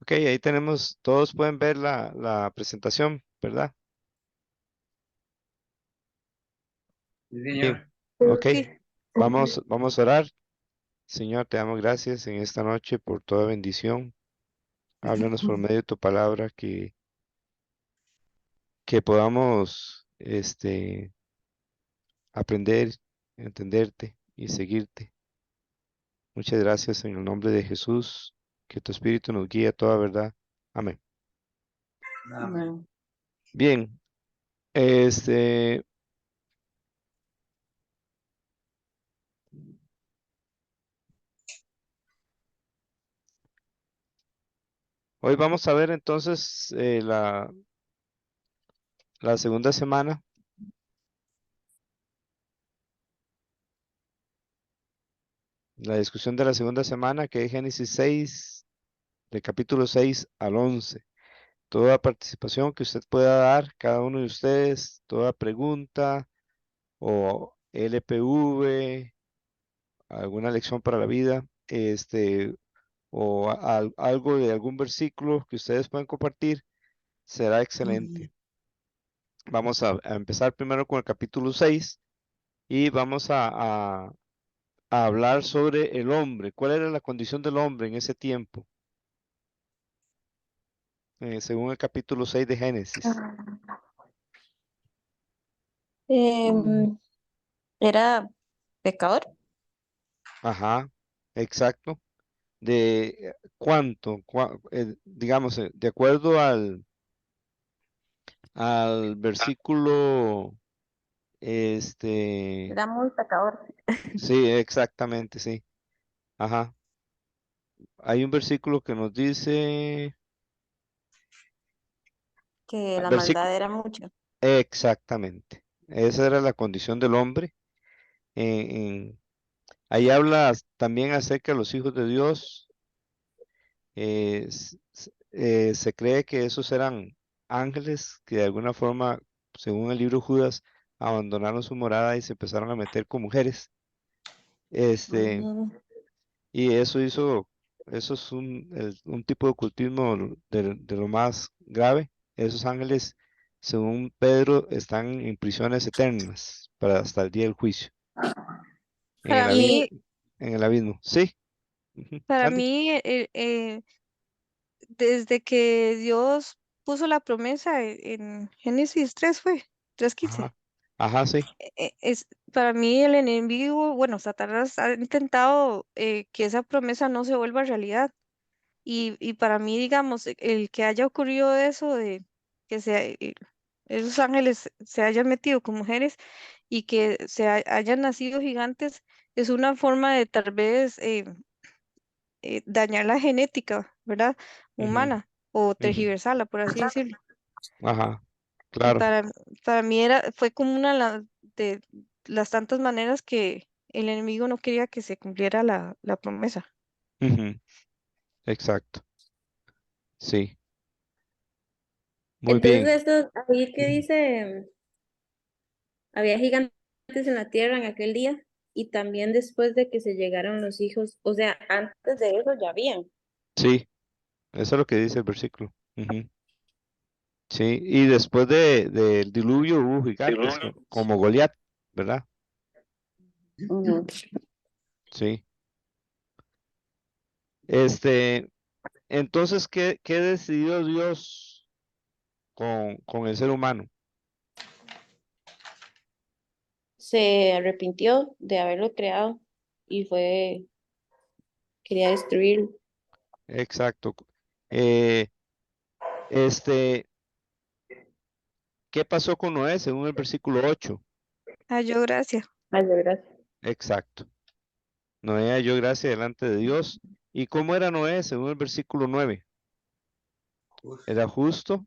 Ok, ahí tenemos, todos pueden ver la presentación, ¿verdad? Sí, Bien, señor. ok, Sí. vamos a orar. Señor, te damos gracias en esta noche por toda bendición. Háblanos por medio de tu palabra que podamos aprender, entenderte y seguirte. Muchas gracias en el nombre de Jesús. Que tu Espíritu nos guíe a toda verdad. Amén. Amén. Bien, este, hoy vamos a ver entonces la segunda semana, la discusión de la segunda semana, que es Génesis 6, del capítulo 6 al 11. Toda participación que usted pueda dar, cada uno de ustedes, toda pregunta o LPV, alguna lección para la vida, o algo de algún versículo que ustedes puedan compartir, será excelente. Vamos a empezar primero con el capítulo 6 y vamos a hablar sobre el hombre. ¿Cuál era la condición del hombre en ese tiempo? Según el capítulo 6 de Génesis. Em, Era pecador. Ajá, exacto. De cuánto, digamos, de acuerdo al versículo, este, Era muy pecador. sí, exactamente, sí. Ajá. Hay un versículo que nos dice, Que la versículo, maldad era mucho. exactamente. Esa era la condición del hombre. En, en- Ahí habla también acerca de los hijos de Dios. Se cree que esos eran ángeles que de alguna forma, según el libro Judas, abandonaron su morada y se empezaron a meter con mujeres. Este, Mm, y eso es un tipo de ocultismo de lo más grave. Esos ángeles, según Pedro, están en prisiones eternas para hasta el día del juicio, en el Para abismo, mí, en el abismo. Sí. Ujú. para Andy. mí, desde que Dios puso la promesa en Génesis 3 fue, 3:15. Ajá. Ajá, sí. Para mí el enemigo, bueno, Satanás ha intentado que esa promesa no se vuelva realidad. Y para mí, digamos, el que haya ocurrido eso de que esos ángeles se hayan metido con mujeres y que hayan nacido gigantes es una forma de tal vez dañar la genética, ¿verdad? Ujú, Humana o ujú. tergiversarla, por así decirlo. Ajá, Y claro. para mí fue como de las tantas maneras que el enemigo no quería que se cumpliera la promesa. Ujú, exacto. Sí, muy Entonces, bien. esto ahí que Ujú. dice, había gigantes en la tierra en aquel día y también después de que se llegaron los hijos, o sea, antes de eso ya habían. Sí, eso es lo que dice el versículo. Ujú. Sí, y después del diluvio hubo gigantes como Goliat, ¿verdad? Ujú. Sí. Este, entonces, ¿qué decidió Dios con el ser humano? Se arrepintió de haberlo creado y quería destruirlo. Exacto. Eh, este, ¿Qué pasó con Noé según el versículo 8? Yo gracias. Ay, de verdad. Exacto. Noé halló gracia delante de Dios. ¿Y cómo era Noé según el versículo 9? Era justo,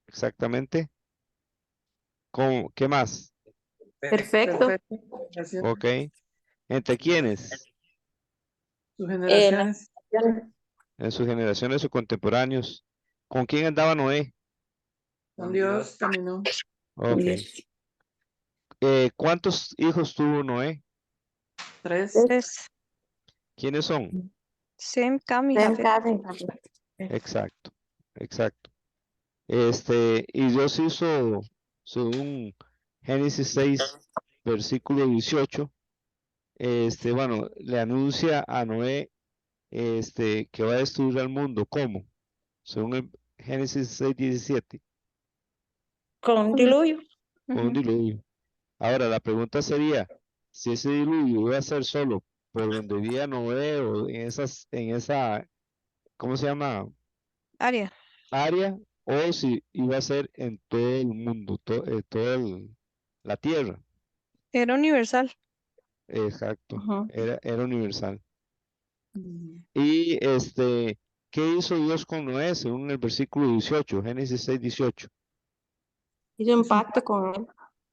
exactamente. ¿Qué más? Perfecto. Perfecto. Gracias. Ok. ¿Entre quiénes? Sus Las generaciones. naciones En sus generaciones o contemporáneos. ¿Con quién andaba Noé? Con Dios caminó. con Ok. Dios. ¿Cuántos hijos tuvo Noé? 3. Es ¿Quiénes son? Sem, Cam y Ven, Jafet. Karen. Exacto, exacto. Y Dios hizo, según Génesis 6, versículo 18, bueno, le anuncia a Noé, que va a destruir al mundo. ¿Cómo? Según el Génesis 6, 17, Con un Ujú. diluvio. con un Ujú. diluvio. Ahora, la pregunta sería, si ese diluvio iba a ser solo por donde vivía Noé o en esa, ¿cómo se llama? Área. Área, o si iba a ser en todo el mundo, toda la tierra. Era universal. Exacto, Ujú. era universal. Mm. Y ¿qué hizo Dios con Noé? Según el versículo 18, Génesis 6, 18. Hizo un Es un pacto con él.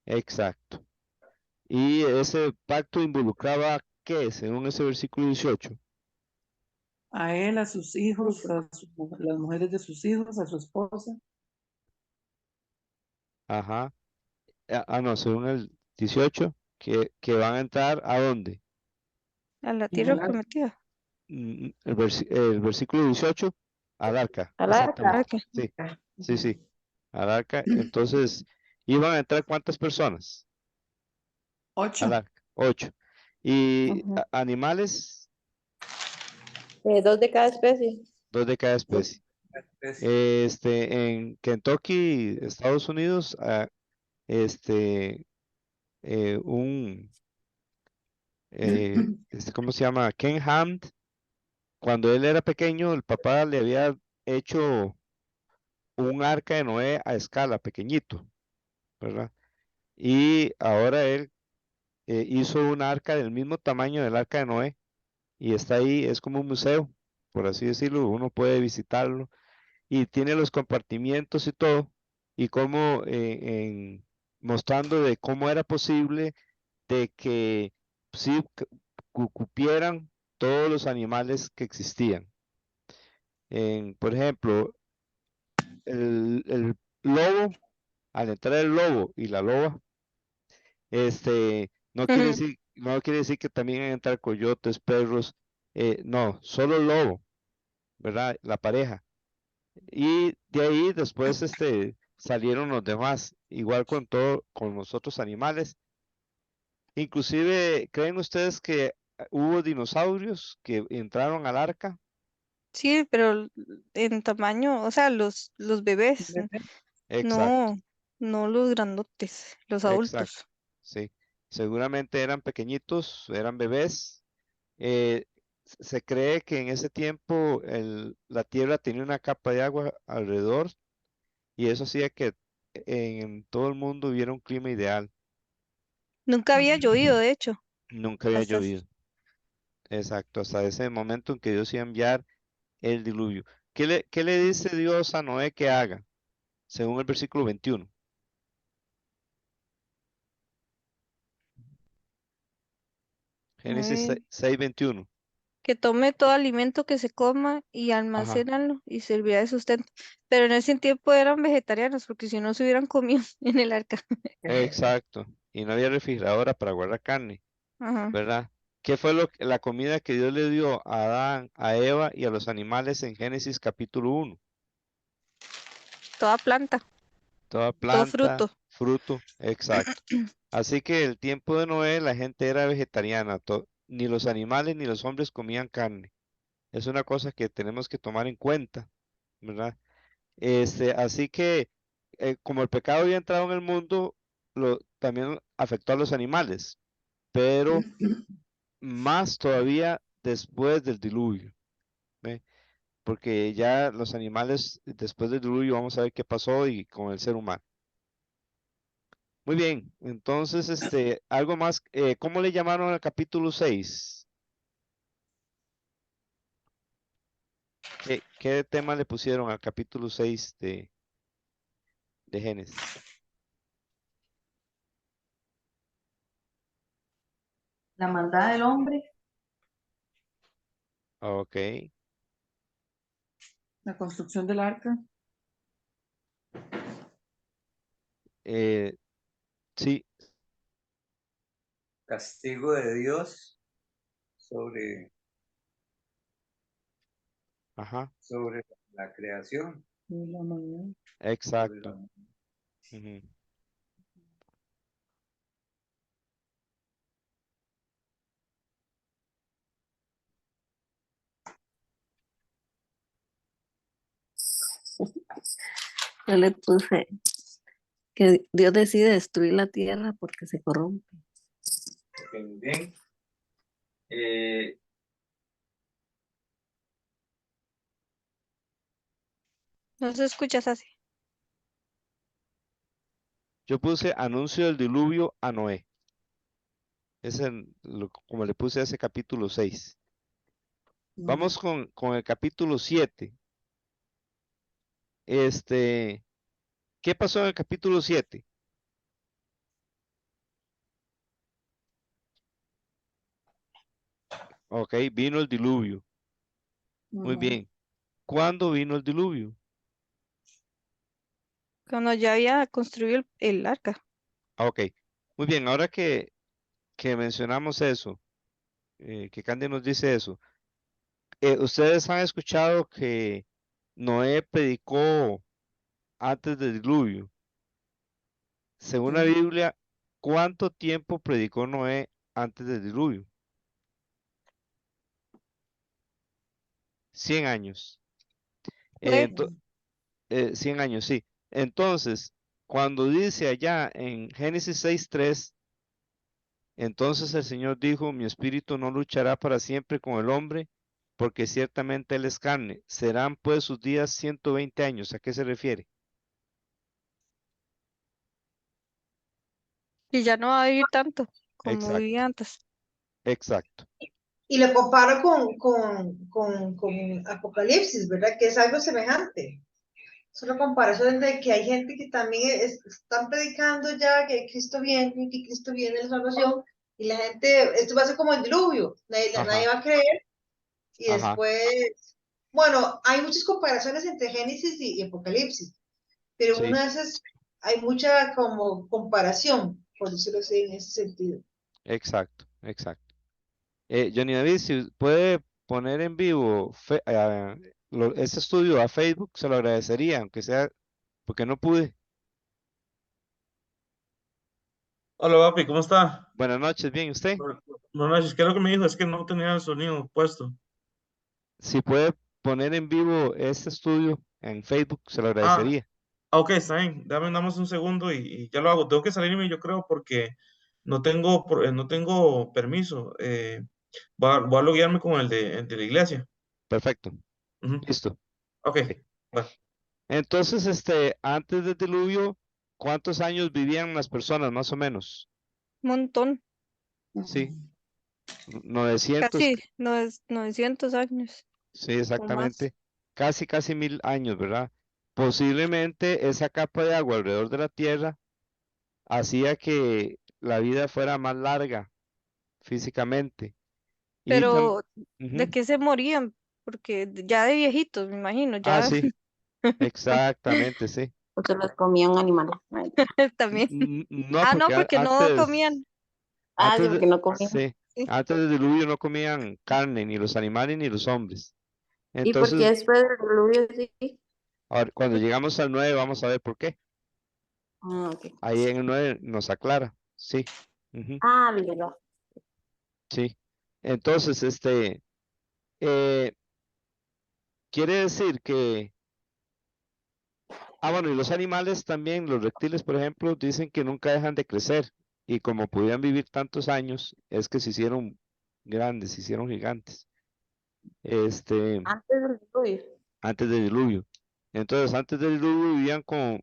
Exacto. Y ese pacto involucraba ¿qué? Según ese versículo 18. A él, a sus hijos, las mujeres de sus hijos, a su esposa. Ajá. No, según el 18, que van a entrar ¿a dónde? A la En tierra el arca. prometida. El versículo 18, al arca, Al ¿Para exactamente. arca. qué? Sí, sí, sí, al arca. Entonces, ¿iban a entrar cuántas personas? Al 8. arca, 8. Y Ujú. animales, Dos de cada especie. 2 de cada especie. En Kentucky, Estados Unidos, este, un, ¿cómo se llama? Ken Ham. Cuando él era pequeño, el papá le había hecho un arca de Noé a escala, pequeñito, ¿verdad? Y ahora él hizo un arca del mismo tamaño del arca de Noé y está ahí, es como un museo, por así decirlo, uno puede visitarlo y tiene los compartimientos y todo, y cómo, mostrando de cómo era posible de que sí cupieran todos los animales que existían. Por ejemplo, el lobo, al entrar el lobo y la loba, Ujú. no quiere decir que también entrar coyotes, perros, no, solo el lobo, ¿verdad? La pareja. Y de ahí después, salieron los demás, igual con todo, con los otros animales. Inclusive, ¿creen ustedes que hubo dinosaurios que entraron al arca? Sí, pero en tamaño, o sea, los bebés, Exacto, no, no los grandotes, los exacto, adultos. sí. Seguramente eran pequeñitos, eran bebés. Eh, Se cree que en ese tiempo la Tierra tenía una capa de agua alrededor y eso hacía que en todo el mundo hubiera un clima ideal. Nunca había llovido, de hecho, Nunca había hasta llovido. Exacto, hasta ese momento en que Dios iba a enviar el diluvio. ¿Qué le dice Dios a Noé que haga? Según el versículo 21. Génesis 6, 6:21. que tome todo alimento que se coma y Ajá, almacénalo y servirá de sustento. Pero en ese tiempo eran vegetarianos, porque si no se hubieran comido en el arca. exacto. Y no había refrigeradora para guardar carne, Ajá. ¿verdad? ¿Qué fue la comida que Dios le dio a Adán, a Eva y a los animales en Génesis capítulo 1? Toda planta, Toda todo planta, fruto. fruto, exacto. Así que el tiempo de Noé la gente era vegetariana, ni los animales ni los hombres comían carne. Es una cosa que tenemos que tomar en cuenta, ¿verdad? Así que como el pecado había entrado en el mundo, también afectó a los animales, pero más todavía después del diluvio, ¿ve? Porque ya los animales, después del diluvio, vamos a ver qué pasó y con el ser humano. Muy bien, entonces, algo más, ¿cómo le llamaron al capítulo 6? ¿Qué tema le pusieron al capítulo 6 de Génesis? La maldad del hombre, Ok, la construcción del arca. eh, sí, Castigo de Dios sobre, ajá, sobre la creación. Y la mañana. Exacto. Ujú. Yo le puse que Dios decide destruir la tierra porque se corrompe. Ok, muy bien. Eh, No se escucha así. Yo puse anuncio del diluvio a Noé. Como le puse a ese capítulo 6. Vamos con el capítulo 7. ¿Qué pasó en el capítulo 7? Ok, vino el diluvio. Muy Ujú. bien. ¿Cuándo vino el diluvio? Cuando ya había construido el arca. Ok, muy bien. Ahora que mencionamos eso, que Candy nos dice eso, ustedes han escuchado que Noé predicó antes del diluvio. Según la Sí. Biblia, ¿cuánto tiempo predicó Noé antes del diluvio? 100 años. Fue Ento- 100 años, sí. Entonces, cuando dice allá en Génesis 6:3, entonces el Señor dijo, mi espíritu no luchará para siempre con el hombre, porque ciertamente él es carne. Serán pues sus días 120 años. ¿A qué se refiere? y ya no va a vivir tanto como vivía Exacto, antes. exacto. Y lo comparo con Apocalipsis, ¿verdad? Que es algo semejante. Es una comparación de que hay gente que también están predicando ya que Cristo viene, que Cristo viene en la salvación, y la gente, esto va a ser como el diluvio, nadie Ajá, va a creer, y ajá, después, bueno, hay muchas comparaciones entre Génesis y Apocalipsis, pero sí, una de esas hay mucha como comparación, por decirlo así, en ese sentido. exacto, exacto. Johnny David, si puede poner en vivo ese estudio a Facebook, se lo agradecería, aunque sea, porque no pude. Hola, papi, ¿cómo está? Buenas noches, bien, ¿usted? Buenas noches. ¿Qué es lo que me dijo? Es que no tenía el sonido puesto. Si puede poner en vivo ese estudio en Facebook, se lo Ah, agradecería. ok, está bien. Dame un segundo y ya lo hago. Tengo que salirme, yo creo, porque no tengo permiso. Voy a loguearme con el de la iglesia. Perfecto, Ujú. listo. Ok, Ok. bueno. Entonces, antes del diluvio, ¿cuántos años vivían las personas, más o menos? Un montón, Sí, 900, casi 900 años sí, o más. exactamente. Casi 1000 años, ¿verdad? Posiblemente esa capa de agua alrededor de la Tierra hacía que la vida fuera más larga físicamente. Y Pero, ¿de también, qué se morían? Porque ya de viejitos, me imagino, ya sí, exactamente, sí. O se los comían animales. Ay, también. No, Ah, no, porque porque no comían. ah, sí, antes de, porque no comían. sí, Sí. antes del diluvio no comían carne, ni los animales ni los hombres. ¿Y por qué Entonces, después del diluvio sí? ahora, cuando llegamos al 9 vamos a ver por qué. Ah, ok. Ahí en el 9 nos aclara. Sí. Ujú, Ah, mira. sí. Entonces, eh, quiere decir que, bueno, y los animales también, los reptiles, por ejemplo, dicen que nunca dejan de crecer. Y como podían vivir tantos años, es que se hicieron grandes, se hicieron gigantes. Este, Antes del diluvio. antes del diluvio. Entonces, antes del diluvio vivían con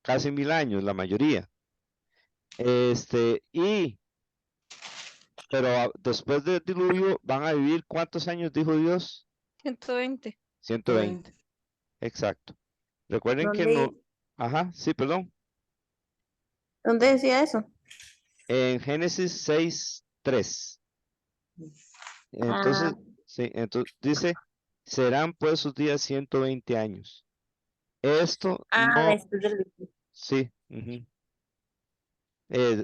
casi 1000 años, la mayoría. Y pero después del diluvio van a vivir, ¿cuántos años dijo Dios? 120. 120, exacto. Recuerden que no, ¿Dónde, ajá, sí, perdón. dónde decía eso? En Génesis 6:3. Ah, Entonces, sí, entonces dice, serán pues sus días 120 años. Esto no, después del diluvio. sí,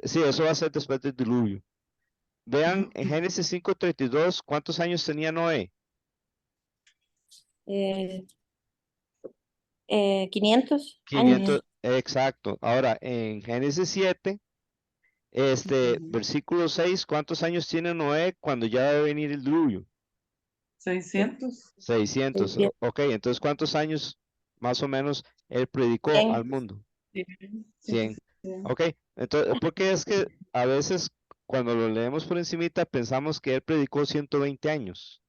sí, eso va a ser después del diluvio. Vean en Génesis 5:32, ¿cuántos años tenía Noé? Eh, 500 500, años. exacto. Ahora, en Génesis 7, Ujú. versículo 6, ¿cuántos años tiene Noé cuando ya debe venir el diluvio? 600. 600. 600. Ok, entonces, ¿cuántos años más o menos él predicó 100. al mundo? 100. 100. Ok, entonces, porque es que a veces cuando lo leemos por encimita pensamos que él predicó 120 años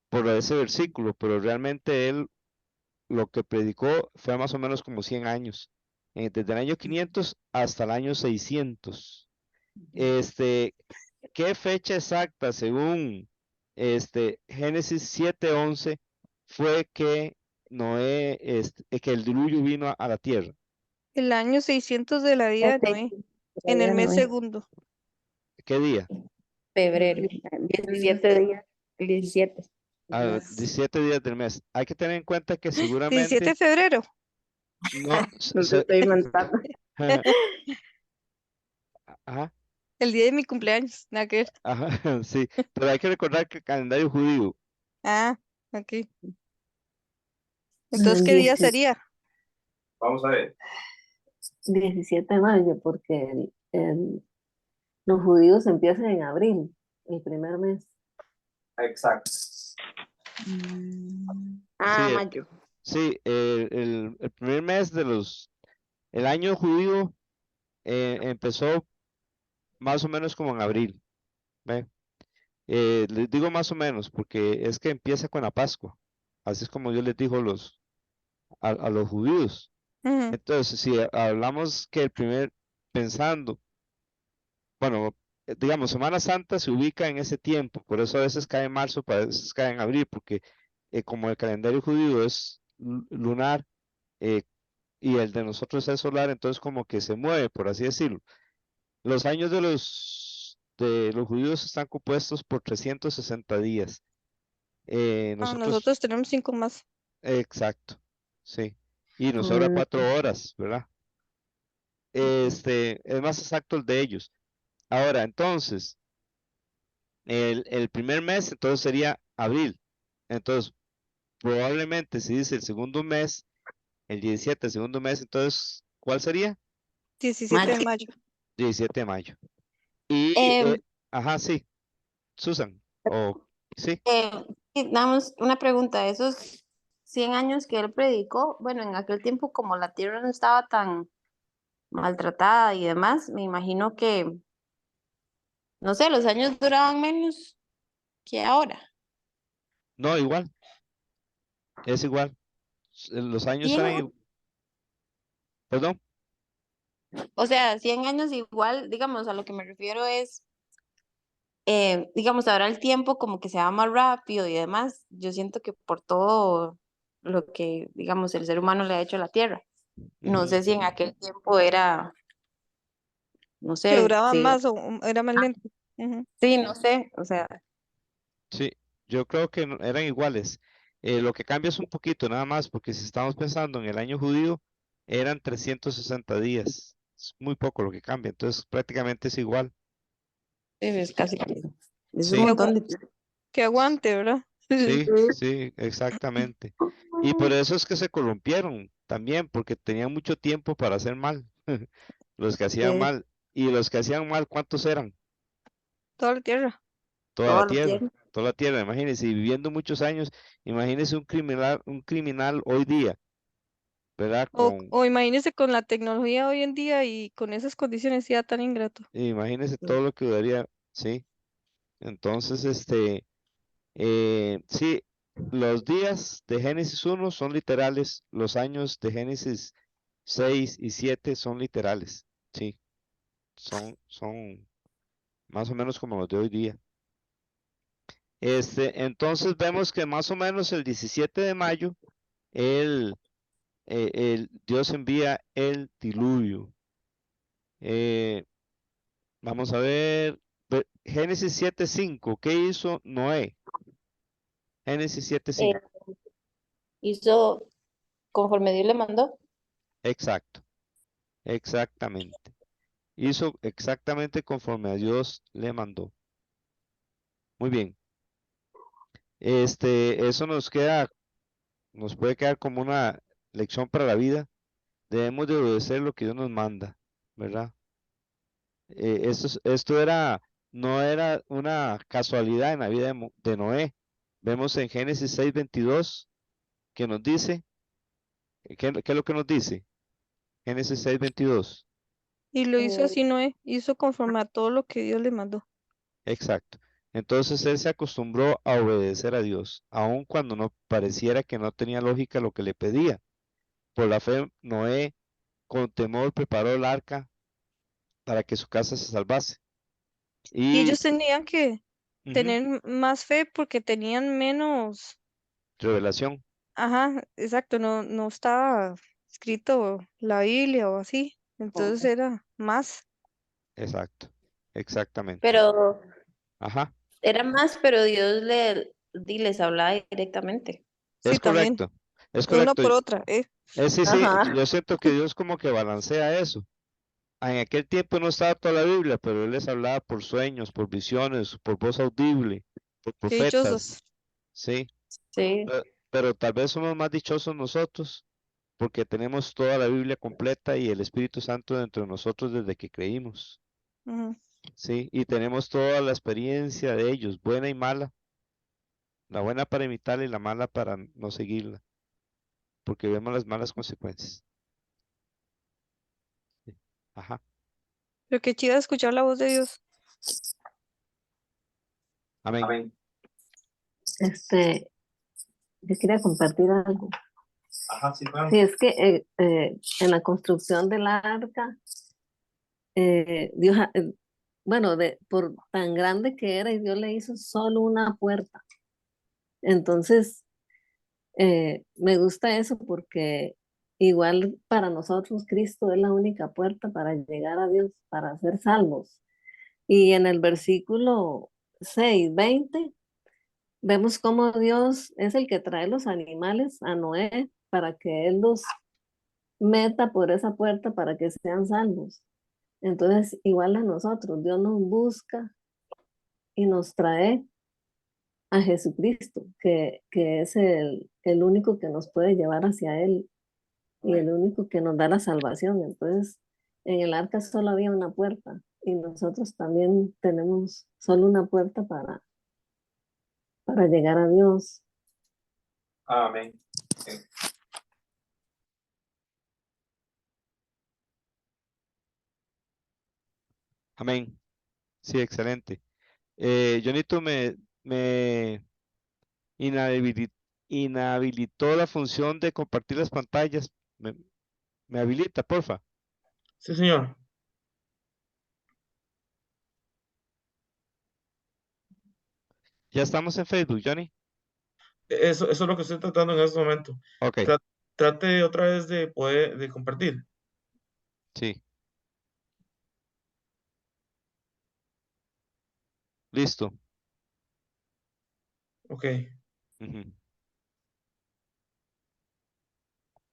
por ese versículo, pero realmente él lo que predicó fue más o menos como 100 años, desde el año 500 hasta el año 600. ¿Qué fecha exacta según Génesis 7:11 fue que Noé, que el diluvio vino a la tierra? El año 600 de la vida de Ok, Noé, en el mes 9, segundo. ¿Qué día? febrero, 17 días, el 17. A 17 días del mes. Hay que tener en cuenta que 17 de seguramente febrero. no, No te estoy inventando. ajá, El día de mi cumpleaños. Nada que ver. ajá, sí, pero hay que recordar que el calendario judío, Ah, ok. Entonces, El ¿qué día 17 sería? Vamos a ver. 17 de mayo, porque los judíos empiezan en abril, el primer mes. Exacto. sí, Mayo. sí, el primer mes el año judío empezó más o menos como en abril, ¿ve? Les digo más o menos porque es que empieza con la Pascua, así es como Dios les dijo a los judíos. Ujú. Entonces, si hablamos que pensando, bueno, digamos, Semana Santa se ubica en ese tiempo, por eso a veces cae en marzo, a veces cae en abril, porque como el calendario judío es lunar eh, y el de nosotros es solar, entonces como que se mueve, por así decirlo. Los años de los judíos están compuestos por 360 días. Ah, Nosotros, nosotros tenemos 5 más. exacto, sí. Y nos sobra Mm, 4 horas, ¿verdad? Es más exacto el de ellos. Ahora, entonces, el primer mes, entonces sería abril. Entonces, probablemente si dice el segundo mes, el 17, el segundo mes, entonces, ¿cuál sería? 17 de Mayo. mayo. 17 de mayo. Y, Em, ajá, sí, Susan, o sí. eh, sí, damos una pregunta. Esos 100 años que él predicó, bueno, en aquel tiempo como la tierra no estaba tan maltratada y demás, me imagino que, no sé, los años duraban menos que ahora. No, igual, es igual. Los años 100, eran, perdón, o sea, 100 años igual, digamos, a lo que me refiero es, digamos, ahora el tiempo como que se va más rápido y demás. Yo siento que por todo lo que, digamos, el ser humano le ha hecho a la tierra. No ujú, sé si en aquel tiempo era, no Que sé, duraba si, más o era más lento. Ujú. sí, no sé, o sea, sí, yo creo que eran iguales. Lo que cambia es un poquito nada más, porque si estamos pensando en el año judío, eran 360 días. Es muy poco lo que cambia, entonces prácticamente es igual. es casi, es un Sí, Que, montón de tiempo. que aguante, ¿verdad? sí, sí, exactamente. Y por eso es que se corrompieron también, porque tenían mucho tiempo para hacer mal. Los que hacían Sí, mal. Y los que hacían mal, ¿cuántos eran? Toda la tierra. Toda la toda la tierra. tierra. Toda la tierra, imagínense, y viviendo muchos años, imagínense un criminal hoy día, ¿verdad? O imagínese con la tecnología hoy en día y con esas condiciones ya tan ingrato. Imagínense todo lo que daría, sí. Entonces, sí, los días de Génesis 1 son literales, los años de Génesis 6 y 7 son literales, sí, son más o menos como los de hoy día. Entonces vemos que más o menos el 17 de mayo, Dios envía el diluvio. Eh, Vamos a ver, Génesis 7:5, ¿qué hizo Noé? Génesis Eh, 7:5, hizo conforme Dios le mandó. exacto, exactamente. Hizo exactamente conforme a Dios le mandó. Muy bien. Eso nos puede quedar como una lección para la vida, debemos de obedecer lo que Dios nos manda, ¿verdad? No era una casualidad en la vida de Noé. Vemos en Génesis 6:22 que nos dice, ¿qué es lo que nos dice? Génesis 6:22. Y lo hizo Eh, así Noé, hizo conforme a todo lo que Dios le mandó. Exacto. Entonces él se acostumbró a obedecer a Dios, aun cuando no pareciera que no tenía lógica lo que le pedía. Por la fe, Noé, con temor, preparó el arca para que su casa se salvase. Y Y ellos tenían que ujú, tener más fe porque tenían menos, revelación, ajá, exacto, no estaba escrito la Biblia o así. Entonces era más. exacto, exactamente. pero Ajá, era más, pero Dios les hablaba directamente. Sí, es también. correcto, es Una correcto. por otra, ¿eh? Sí, sí, Ajá. yo siento que Dios como que balancea eso. En aquel tiempo no estaba toda la Biblia, pero él les hablaba por sueños, por visiones, por voz audible, por Qué profetas, dichosos. sí. Sí. Pero tal vez somos más dichosos nosotros porque tenemos toda la Biblia completa y el Espíritu Santo dentro de nosotros desde que creímos, Ujú. ¿sí? Y tenemos toda la experiencia de ellos, buena y mala, la buena para imitarla y la mala para no seguirla, porque vemos las malas consecuencias. Sí. Ajá, Pero qué chido escuchar la voz de Dios. amén. Amén. Yo quería compartir algo. Ajá, sí, claro. Sí, es que en la construcción del arca, Dios, bueno, por tan grande que era, y Dios le hizo solo una puerta. Entonces, me gusta eso porque igual para nosotros Cristo es la única puerta para llegar a Dios, para ser salvos. Y en el versículo 6:20 vemos cómo Dios es el que trae los animales a Noé para que él los meta por esa puerta para que sean salvos. Entonces, igual a nosotros, Dios nos busca y nos trae a Jesucristo, que es el único que nos puede llevar hacia Él y el único que nos da la salvación. Entonces, en el arca solo había una puerta y nosotros también tenemos solo una puerta para llegar a Dios. Amén. Amén. Sí, excelente. Jonito me inhabili- inhabilitó la función de compartir las pantallas. Me habilita, porfa. Sí, señor. Ya estamos en Facebook, Johnny. Eso es lo que estoy tratando en este momento. Ok, Trate otra vez de poder de compartir. sí, listo. Ok. Ujú.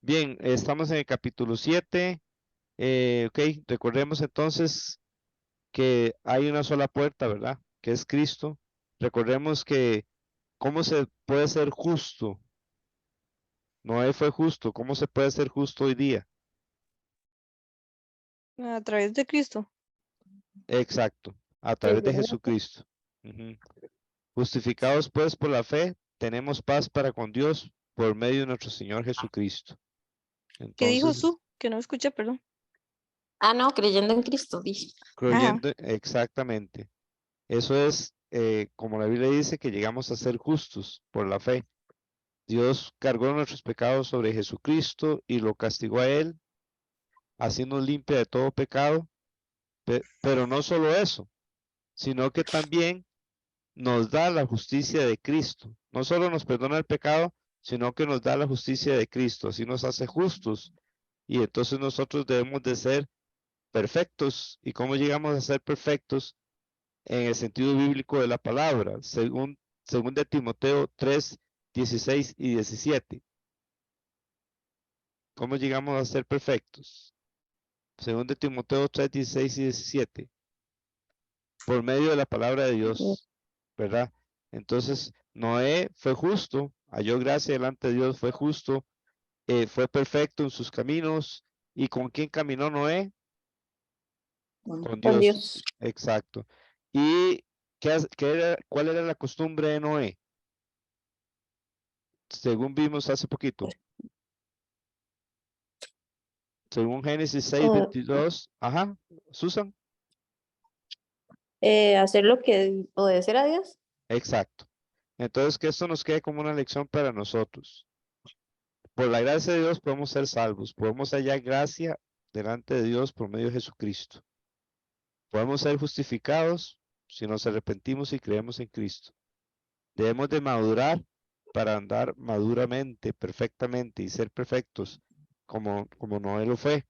Bien, estamos en el capítulo 7. Ok, recordemos entonces que hay una sola puerta, ¿verdad? Que es Cristo. Recordemos que cómo se puede ser justo. Noé fue justo. ¿Cómo se puede ser justo hoy día? A través de Cristo. Exacto, a través de Creyendo. Jesucristo. Ujú. Justificados pues por la fe, tenemos paz para con Dios por medio de nuestro Señor Jesucristo. ¿Qué dijo Entonces, su? Que no escuché, perdón. Ah, no, creyendo en Cristo, dije. Ajá. creyendo exactamente. Eso es, como la Biblia dice, que llegamos a ser justos por la fe. Dios cargó nuestros pecados sobre Jesucristo y lo castigó a él, haciéndonos limpia de todo pecado. Pero no solo eso, sino que también nos da la justicia de Cristo. No solo nos perdona el pecado, sino que nos da la justicia de Cristo. Así nos hace justos. Y entonces nosotros debemos de ser perfectos. ¿Y cómo llegamos a ser perfectos? En el sentido bíblico de la palabra, según de Timoteo 3, 16 y 17. ¿Cómo llegamos a ser perfectos? Según de Timoteo 3, 16 y 17. Por medio de la palabra de Dios, ¿verdad? Entonces, Noé fue justo, halló gracia delante de Dios, fue justo fue perfecto en sus caminos. ¿Y con quién caminó Noé? Con Con Dios. Dios. Exacto. ¿Y cuál era la costumbre de Noé? Según vimos hace poquito. Según Génesis 6:22. Ajá, Susan. Hacer lo que obedecer a Dios. Exacto. Entonces, que esto nos quede como una lección para nosotros. Por la gracia de Dios podemos ser salvos, podemos hallar gracia delante de Dios por medio de Jesucristo. Podemos ser justificados si nos arrepentimos y creemos en Cristo. Debemos de madurar para andar maduramente, perfectamente y ser perfectos como Noé lo fue.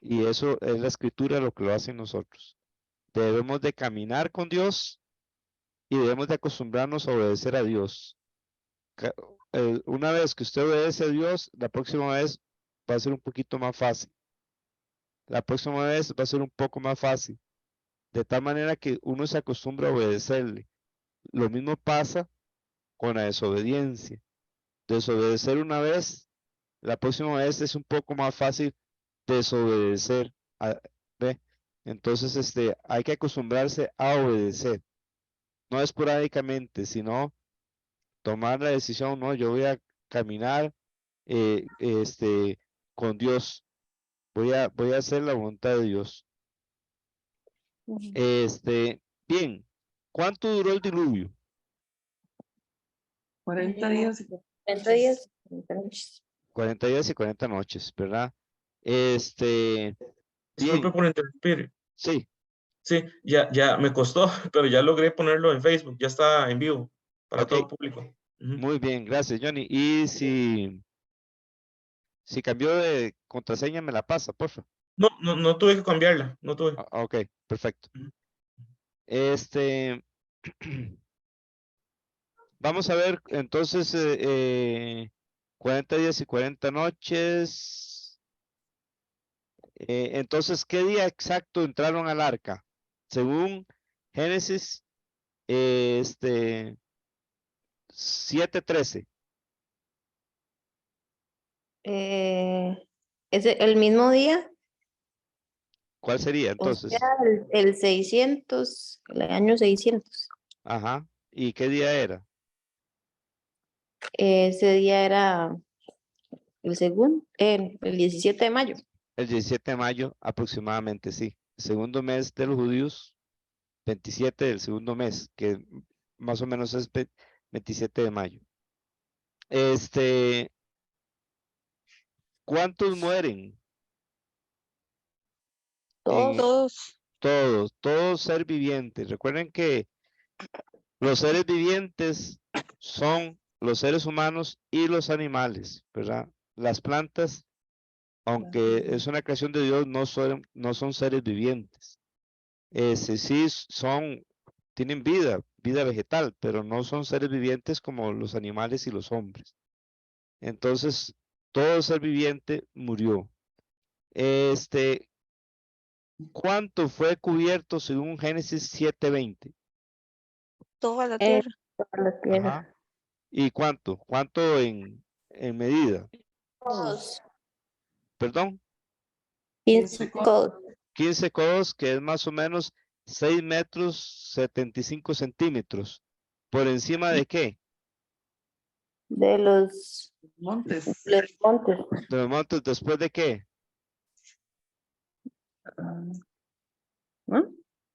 Y eso es la escritura lo que lo hace en nosotros. Debemos de caminar con Dios y debemos de acostumbrarnos a obedecer a Dios. Una vez que usted obedece a Dios, la próxima vez va a ser un poquito más fácil. La próxima vez va a ser un poco más fácil. De tal manera que uno se acostumbra a obedecerle. Lo mismo pasa con la desobediencia. Desobedecer una vez, la próxima vez es un poco más fácil desobedecer. ¿Ve? Entonces, hay que acostumbrarse a obedecer. No esporádicamente, sino tomar la decisión, no, yo voy a caminar con Dios. Voy a hacer la voluntad de Dios. Bien, ¿cuánto duró el diluvio? 40 días y 40 días. 40 noches. 40 días y 40 noches, ¿verdad? Bien, Disculpe por interrumpir. sí, Sí, ya me costó, pero ya logré ponerlo en Facebook, ya está en vivo para ok, todo público. Ujú. muy bien, gracias, Johnny. Y si cambió de contraseña, me la pasa, por favor. No tuve que cambiarla, no tuve. Ok, perfecto. Ujú. Vamos a ver, entonces, 40 días y 40 noches. Entonces, ¿qué día exacto entraron al arca? Según Génesis, 7:13. Es el mismo día, ¿Cuál sería o sea, entonces? el 600, el año 600. Ajá. ¿Y qué día era? Ese día era el segundo, el 17 de mayo. El 17 de mayo aproximadamente, sí. Segundo mes de los judíos, 27 del segundo mes, que más o menos es 27 de mayo. ¿Cuántos mueren? Todos. Todos ser vivientes. Recuerden que los seres vivientes son los seres humanos y los animales, ¿verdad? Las plantas, aunque es una creación de Dios, no son seres vivientes. Sí tienen vida vegetal, pero no son seres vivientes como los animales y los hombres. Entonces, todo ser viviente murió. ¿Cuánto fue cubierto según Génesis 7:20? Toda la Eh, tierra. toda la tierra. Ajá. ¿Y cuánto? ¿Cuánto en medida? Todos. Perdón, 15 codos. 15 codos, que es más o menos 6 metros 75 centímetros. ¿Por encima de qué? De los montes. montes. De los montes, ¿después de qué? ¿No?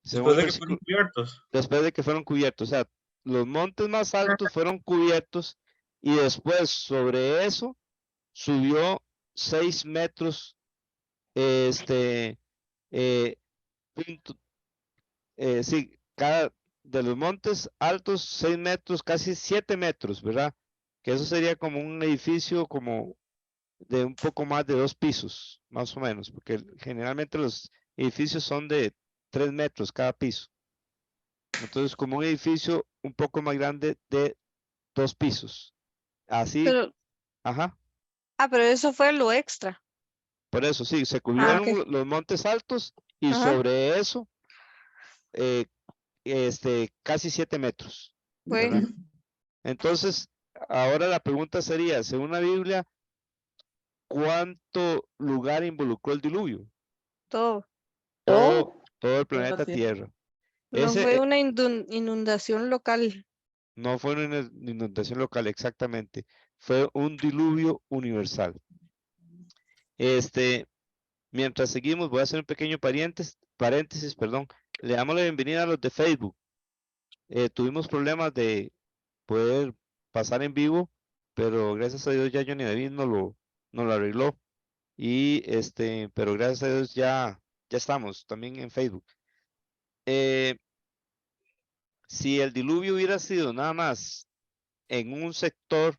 Según Después el de que fueron versículo, cubiertos. después de que fueron cubiertos. O sea, los montes más altos fueron cubiertos y después sobre eso subió 6 metros, eh, sí, cada de los montes altos 6 metros, casi 7 metros, ¿verdad? Que eso sería como un edificio como de un poco más de 2 pisos, más o menos, porque generalmente los edificios son de 3 metros cada piso. Entonces, como un edificio un poco más grande de 2 pisos. Así, Pero, ajá. pero eso fue lo extra. Por eso, sí, se Ah, cubrieron ok. los montes altos y Ajá. sobre eso, eh, casi 7 metros, Fue. ¿verdad? Entonces, ahora la pregunta sería, según la Biblia, ¿cuánto lugar involucró el diluvio? Todo. Todo el planeta Tierra. Tierra. No Ese fue una inundación local. no fue una inundación local, exactamente. Fue un diluvio universal. Mientras seguimos, voy a hacer un pequeño paréntesis, perdón. Le damos la bienvenida a los de Facebook. Tuvimos problemas de poder pasar en vivo, pero gracias a Dios ya Johnny David nos lo arregló. Y pero gracias a Dios ya estamos también en Facebook. Si el diluvio hubiera sido nada más en un sector,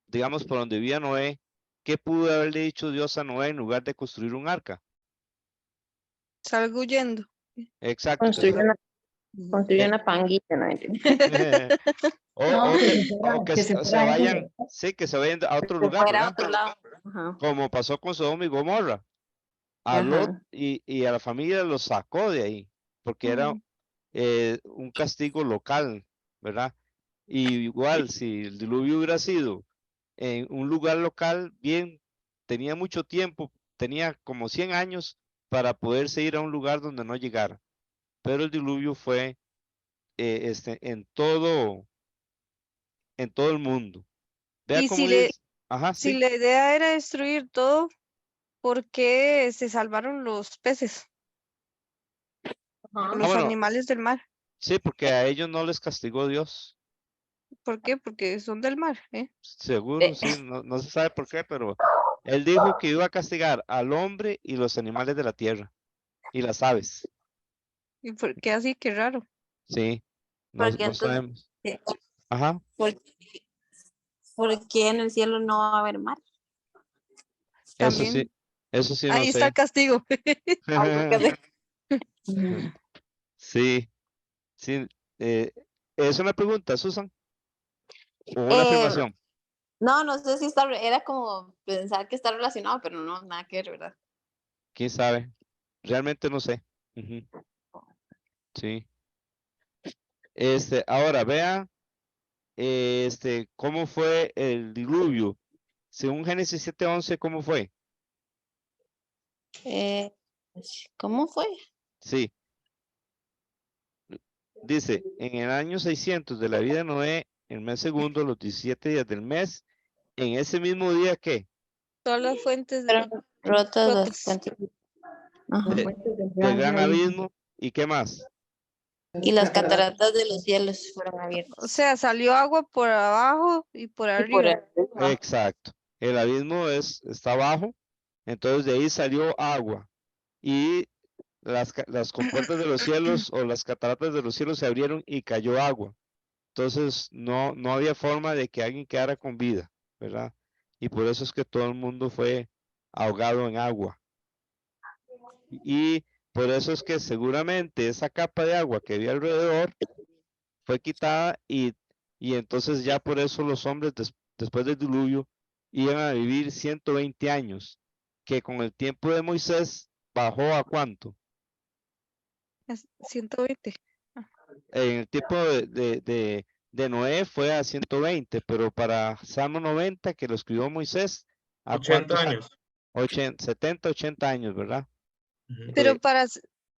digamos por donde vivía Noé, ¿qué pudo haberle dicho Dios a Noé en lugar de construir un arca? Salgo huyendo. Exacto. Construye una panguita, ¿no? No, que se O fuera, que que se se fuera vayan, ese. sí, que se vayan a otro Que lugar, fuera a ¿verdad? otro lado. Ajá. Como pasó con Sodoma y Gomorra. A Lot Ajá. y a la familia los sacó de ahí, porque era un castigo local, ¿verdad? Y igual, si el diluvio hubiera sido en un lugar local, bien, tenía mucho tiempo, tenía como 100 años para poderse ir a un lugar donde no llegara. Pero el diluvio fue en todo el mundo. Vea Y cómo dice, ajá, si sí. la idea era destruir todo, ¿por qué se salvaron los peces, Ajá. los Bueno, animales del mar? sí, porque a ellos no les castigó Dios. ¿Por qué? Porque son del mar, ¿eh? Seguro, sí, no se sabe por qué, pero él dijo que iba a castigar al hombre y los animales de la tierra y las aves. ¿Y por qué así? Qué raro. Sí, Porque no entonces, sabemos. Ajá, ¿por qué en el cielo no va a haber mar? También. eso sí no Ahí está el sé. castigo. Sí, sí. ¿Es una pregunta, Susan? ¿O una afirmación? No sé si era como pensar que está relacionado, pero no, nada que ver, ¿verdad? ¿Quién sabe? Realmente no sé. Ujú, sí. Ahora vea, cómo fue el diluvio. Según Génesis 7:11, ¿cómo fue? ¿Cómo fue? Sí, dice, en el año 600 de la vida de Noé, el mes segundo, los 17 días del mes, en ese mismo día, ¿qué? Todas las fuentes Fueron rotas las rotas. fuentes. Ajá. De- del gran abismo, ¿y qué más? Y las cataratas de los cielos fueron O abiertas. sea, salió agua por abajo y por Y por arriba. arriba. Exacto. El abismo está abajo, entonces de ahí salió agua y las compuertas de los cielos o las cataratas de los cielos se abrieron y cayó agua. Entonces no había forma de que alguien quedara con vida, ¿verdad? Y por eso es que todo el mundo fue ahogado en agua. Y por eso es que seguramente esa capa de agua que había alrededor fue quitada y entonces ya por eso los hombres después del diluvio iban a vivir 120 años, que con el tiempo de Moisés bajó a cuánto. 120. En el tiempo de Noé fue a 120, pero para Salmo 90, que lo escribió Moisés, ¿a 80 cuántos? años. 70, 80 años, ¿verdad? Ujú. Pero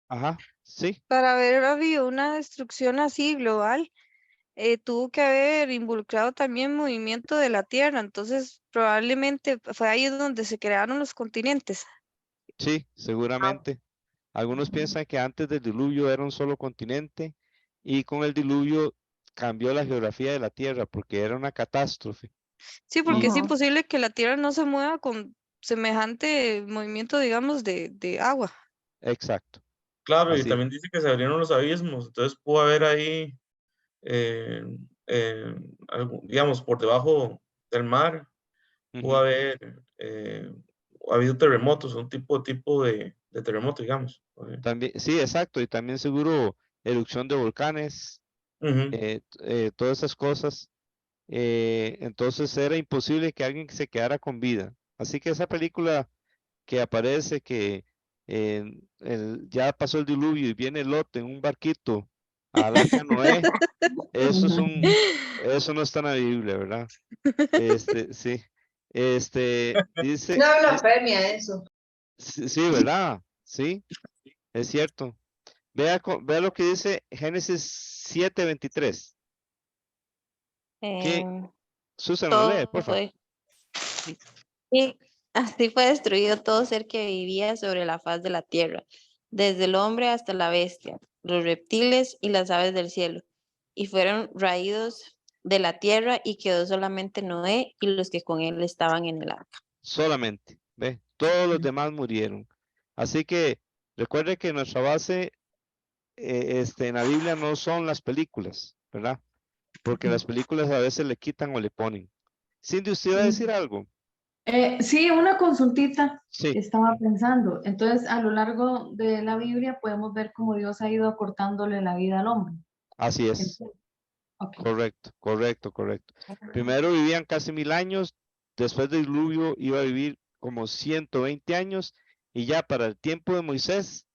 Ajá, sí, para haber habido una destrucción así global, tuvo que haber involucrado también movimiento de la Tierra. Entonces, probablemente fue ahí donde se crearon los continentes. sí, seguramente. Algunos piensan que antes del diluvio era un solo continente y con el diluvio cambió la geografía de la Tierra porque era una catástrofe. Sí, porque es Ujú. imposible que la Tierra no se mueva con semejante movimiento, digamos, de agua. Exacto, Claro, y así. también dice que se abrieron los abismos, entonces pudo haber ahí, eh, digamos, por debajo del mar, pudo Ujú. haber habido terremotos, un tipo de terremoto, digamos. También, sí, exacto, y también seguro erupción de volcanes, Ujú. todas esas cosas. Entonces era imposible que alguien se quedara con vida. Así que esa película que aparece que ya pasó el diluvio y viene Lot en un barquito al arca de Noé, eso no está en la Biblia, ¿verdad? Sí. Dice, Una blasfemia eso. sí, sí, ¿verdad? Sí, es cierto. Vea lo que dice Génesis 7:23. Que Susan lo lee, Todo por favor. fue. Y así fue destruido todo ser que vivía sobre la faz de la tierra, desde el hombre hasta la bestia, los reptiles y las aves del cielo, y fueron raídos de la tierra y quedó solamente Noé y los que con él estaban en el arca. Solamente, ¿ve? Todos los demás murieron. Así que recuerde que nuestra base en la Biblia no son las películas, ¿verdad? Porque las películas a veces le quitan o le ponen. Cindy, ¿usted iba a decir algo? Sí, una consultita. Sí, Estaba pensando. Entonces, a lo largo de la Biblia podemos ver cómo Dios ha ido acortándole la vida al hombre. así es. Entonces, ok. Correcto. Primero vivían casi 1000 años, después del diluvio iba a vivir como 120 años y ya para el tiempo de Moisés,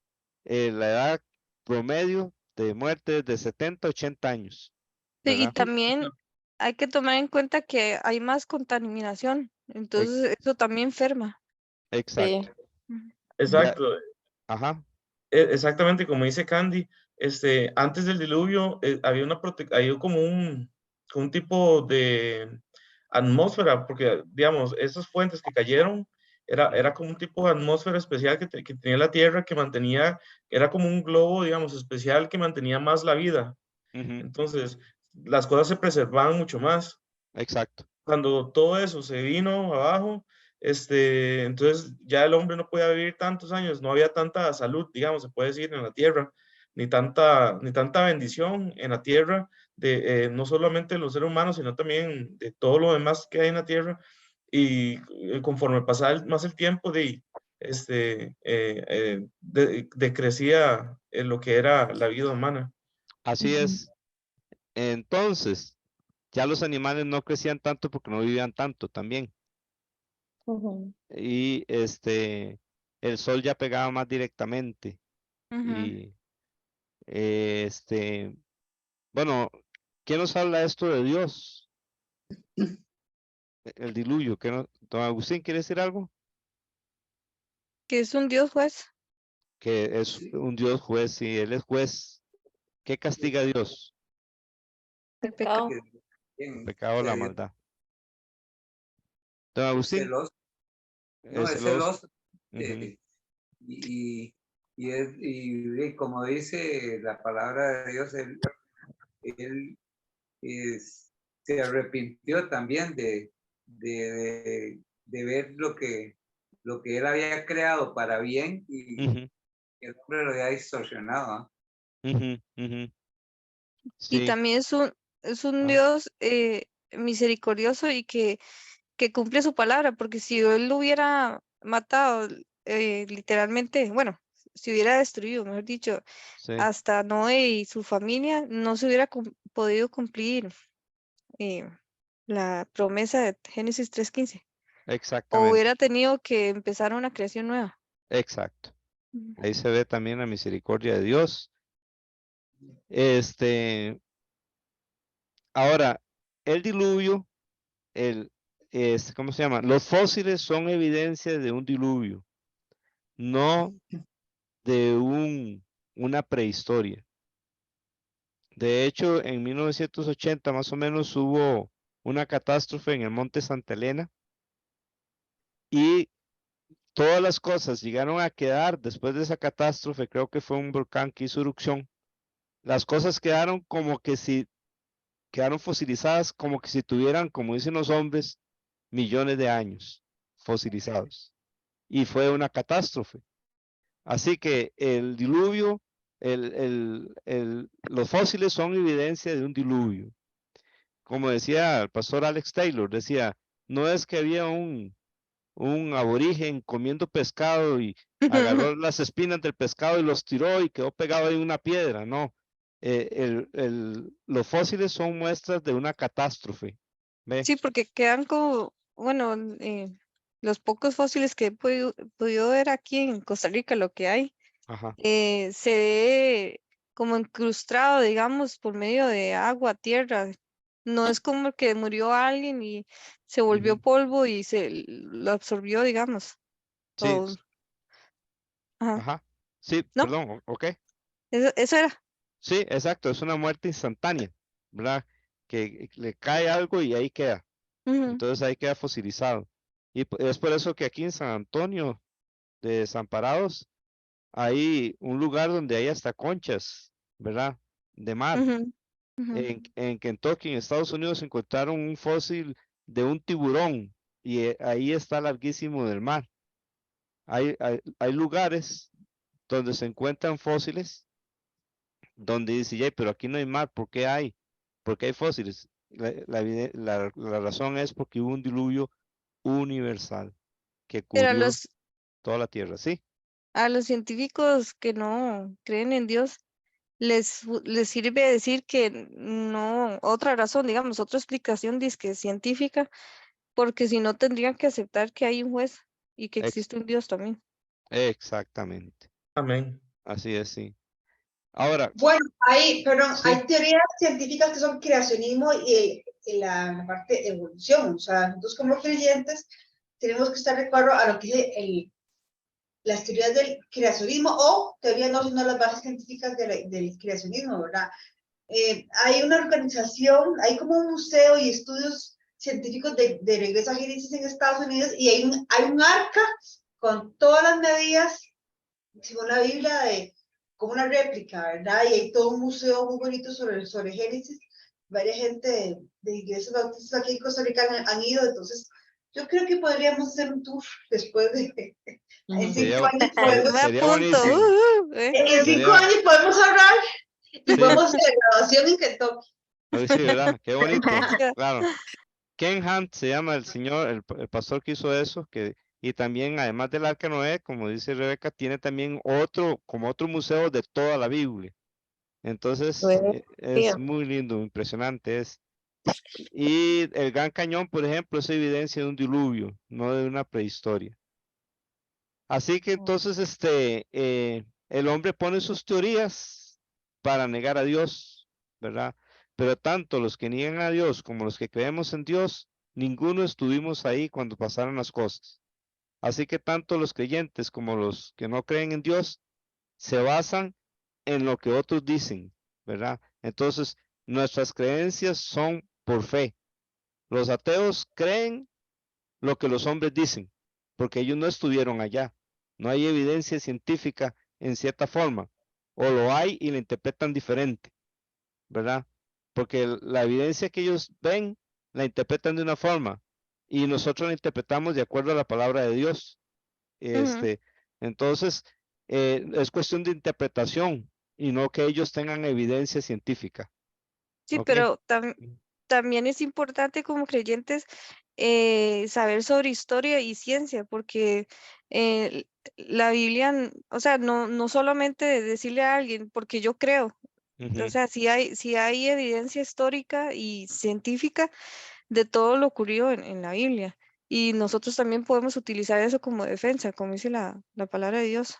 la edad promedio de muerte es de 70, 80 años, Sí, y ¿verdad? también hay que tomar en cuenta que hay más contaminación, entonces eso también enferma. Exacto. Ujú. Ya, Exacto. ajá, Exactamente como dice Candy, antes del diluvio había había como un tipo de atmósfera, porque digamos, esas fuentes que cayeron, era como un tipo de atmósfera especial que tenía la Tierra que mantenía, era como un globo, digamos, especial que mantenía más la vida. ujú, Entonces, las cosas se preservaban mucho más. exacto. Cuando todo eso se vino abajo, entonces ya el hombre no podía vivir tantos años, no había tanta salud, digamos, se puede decir, en la tierra, ni tanta bendición en la tierra, no solamente de los seres humanos, sino también de todo lo demás que hay en la tierra. Y conforme pasaba más el tiempo, decrecía lo que era la vida humana. Así Ujú. es. Entonces, ya los animales no crecían tanto porque no vivían tanto también. Ujú. Y el sol ya pegaba más directamente. Ujú. Y bueno, ¿qué nos habla esto de Dios? El diluvio, don Agustín, ¿quiere decir algo? Que es un Dios juez. Que es un Dios juez, y Él es juez. ¿Qué castiga a Dios? El Pecado. pecado. El pecado o la maldad. Don Agustín, Celoso, no, es es celoso. celoso. Ujú, Y, y como dice la palabra de Dios, él se arrepintió también de ver lo que él había creado para bien y ujú, el hombre lo había distorsionado. ¿Ah? ujú, ujú. Y Sí, también es un ah, Dios misericordioso y que cumple su palabra, porque si él lo hubiera matado literalmente, bueno, si hubiera destruido, mejor dicho, sí, hasta Noé y su familia, no se hubiera podido cumplir eh, la promesa de Génesis 3:15, o exactamente, hubiera tenido que empezar una creación nueva. exacto. Ujú. Ahí se ve también la misericordia de Dios. Este, ahora, el diluvio, ¿cómo se llama? Los fósiles son evidencia de un diluvio, no de una prehistoria. De hecho, en 1980 más o menos hubo una catástrofe en el Monte Santa Elena y todas las cosas llegaron a quedar después de esa catástrofe, creo que fue un volcán que hizo erupción. Las cosas quedaron como que si quedaron fosilizadas, como que si tuvieran, como dicen los hombres, millones de años fosilizados. Y fue una catástrofe. Así que el diluvio, los fósiles son evidencia de un diluvio. Como decía el pastor Alex Taylor, decía, no es que había un aborigen comiendo pescado y agarró las espinas del pescado y los tiró y quedó pegado en una piedra, no. Los fósiles son muestras de una catástrofe, ¿ve? Sí, porque quedan como, bueno, los pocos fósiles que he podido ver aquí en Costa Rica, lo que hay, Ajá, se ve como incrustado, digamos, por medio de agua, tierra. No es como que murió alguien y se volvió Ujú. polvo y lo absorbió, digamos. Sí, O, ajá. ajá. Sí, ¿No? perdón, ok. Eso era. Sí, exacto, es una muerte instantánea, ¿verdad? Que le cae algo y ahí queda. Ujú, Entonces ahí queda fosilizado. Y es por eso que aquí en San Antonio de Desamparados hay un lugar donde hay hasta conchas, ¿verdad? De mar. ujú, ujú. En Kentucky, en Estados Unidos, encontraron un fósil de un tiburón y ahí está larguísimo del mar. Hay lugares donde se encuentran fósiles donde dice, "Yay, pero aquí no hay mar, ¿por qué hay? ¿Por qué hay fósiles?" La razón es porque hubo un diluvio universal que Pero cubrió toda la tierra, ¿sí? a los científicos que no creen en Dios, les sirve decir que no, otra razón, digamos, otra explicación dizque científica, porque si no tendrían que aceptar que hay un juez y que Ex- existe un Dios también. exactamente, Amén. así es, sí. Ahora, Bueno, perdón, sí, hay teorías científicas que son creacionismo y la parte de evolución. O sea, nosotros como creyentes tenemos que estar de acuerdo a lo que dice las teorías del creacionismo o teorías no, sino las bases científicas del creacionismo, ¿verdad? Hay una organización, hay como un museo y estudios científicos de regreso a Génesis en Estados Unidos y hay un arca con todas las medidas, según la Biblia, como una réplica, ¿verdad? Y hay todo un museo muy bonito sobre Génesis. Varias gente de iglesias bautistas aquí en Costa Rica han ido, entonces yo creo que podríamos hacer un tour después de... En sería, 5 años Me podemos, sería apunto. buenísimo. en cinco Sería, años podemos ahorrar y sí, podemos hacer la grabación en Kentucky. hoy sí, ¿verdad? Qué bonito, Ya. claro. Ken Hunt se llama el señor, el pastor que hizo eso, y también, además del Arca Noé, como dice Rebeca, tiene también como otro museo de toda la Biblia. Entonces, Bueno, es tío. muy lindo, impresionante es. Y el Gran Cañón, por ejemplo, es evidencia de un diluvio, no de una prehistoria. Así que entonces, el hombre pone sus teorías para negar a Dios, ¿verdad? Pero tanto los que niegan a Dios como los que creemos en Dios, ninguno estuvimos ahí cuando pasaron las cosas. Así que tanto los creyentes como los que no creen en Dios se basan en lo que otros dicen, ¿verdad? Entonces, nuestras creencias son por fe. Los ateos creen lo que los hombres dicen, porque ellos no estuvieron allá. No hay evidencia científica en cierta forma, o lo hay y la interpretan diferente, ¿verdad? Porque la evidencia que ellos ven la interpretan de una forma y nosotros la interpretamos de acuerdo a la palabra de Dios. Ujú. Este, entonces, es cuestión de interpretación y no que ellos tengan evidencia científica, Sí, ¿ok? pero también es importante como creyentes saber sobre historia y ciencia, porque eh, la Biblia, o sea, no solamente decirle a alguien, porque yo creo, o Ujú. sea, si hay evidencia histórica y científica de todo lo ocurrido en la Biblia, y nosotros también podemos utilizar eso como defensa, como dice la palabra de Dios.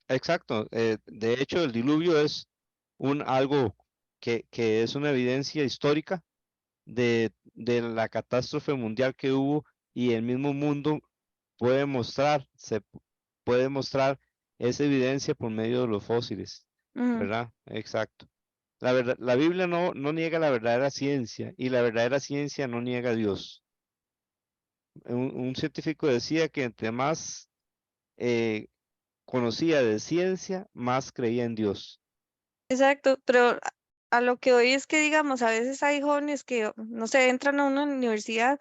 Exacto. De hecho, el diluvio es algo que es una evidencia histórica de la catástrofe mundial que hubo y el mismo mundo puede mostrar esa evidencia por medio de los fósiles, Ujú. ¿verdad? Exacto. La verdad, la Biblia no niega la verdadera ciencia y la verdadera ciencia no niega a Dios. Un científico decía que entre más eh, conocía de ciencia, más creía en Dios. Exacto, pero a lo que hoy es que, digamos, a veces hay jóvenes que, no sé, entran a una universidad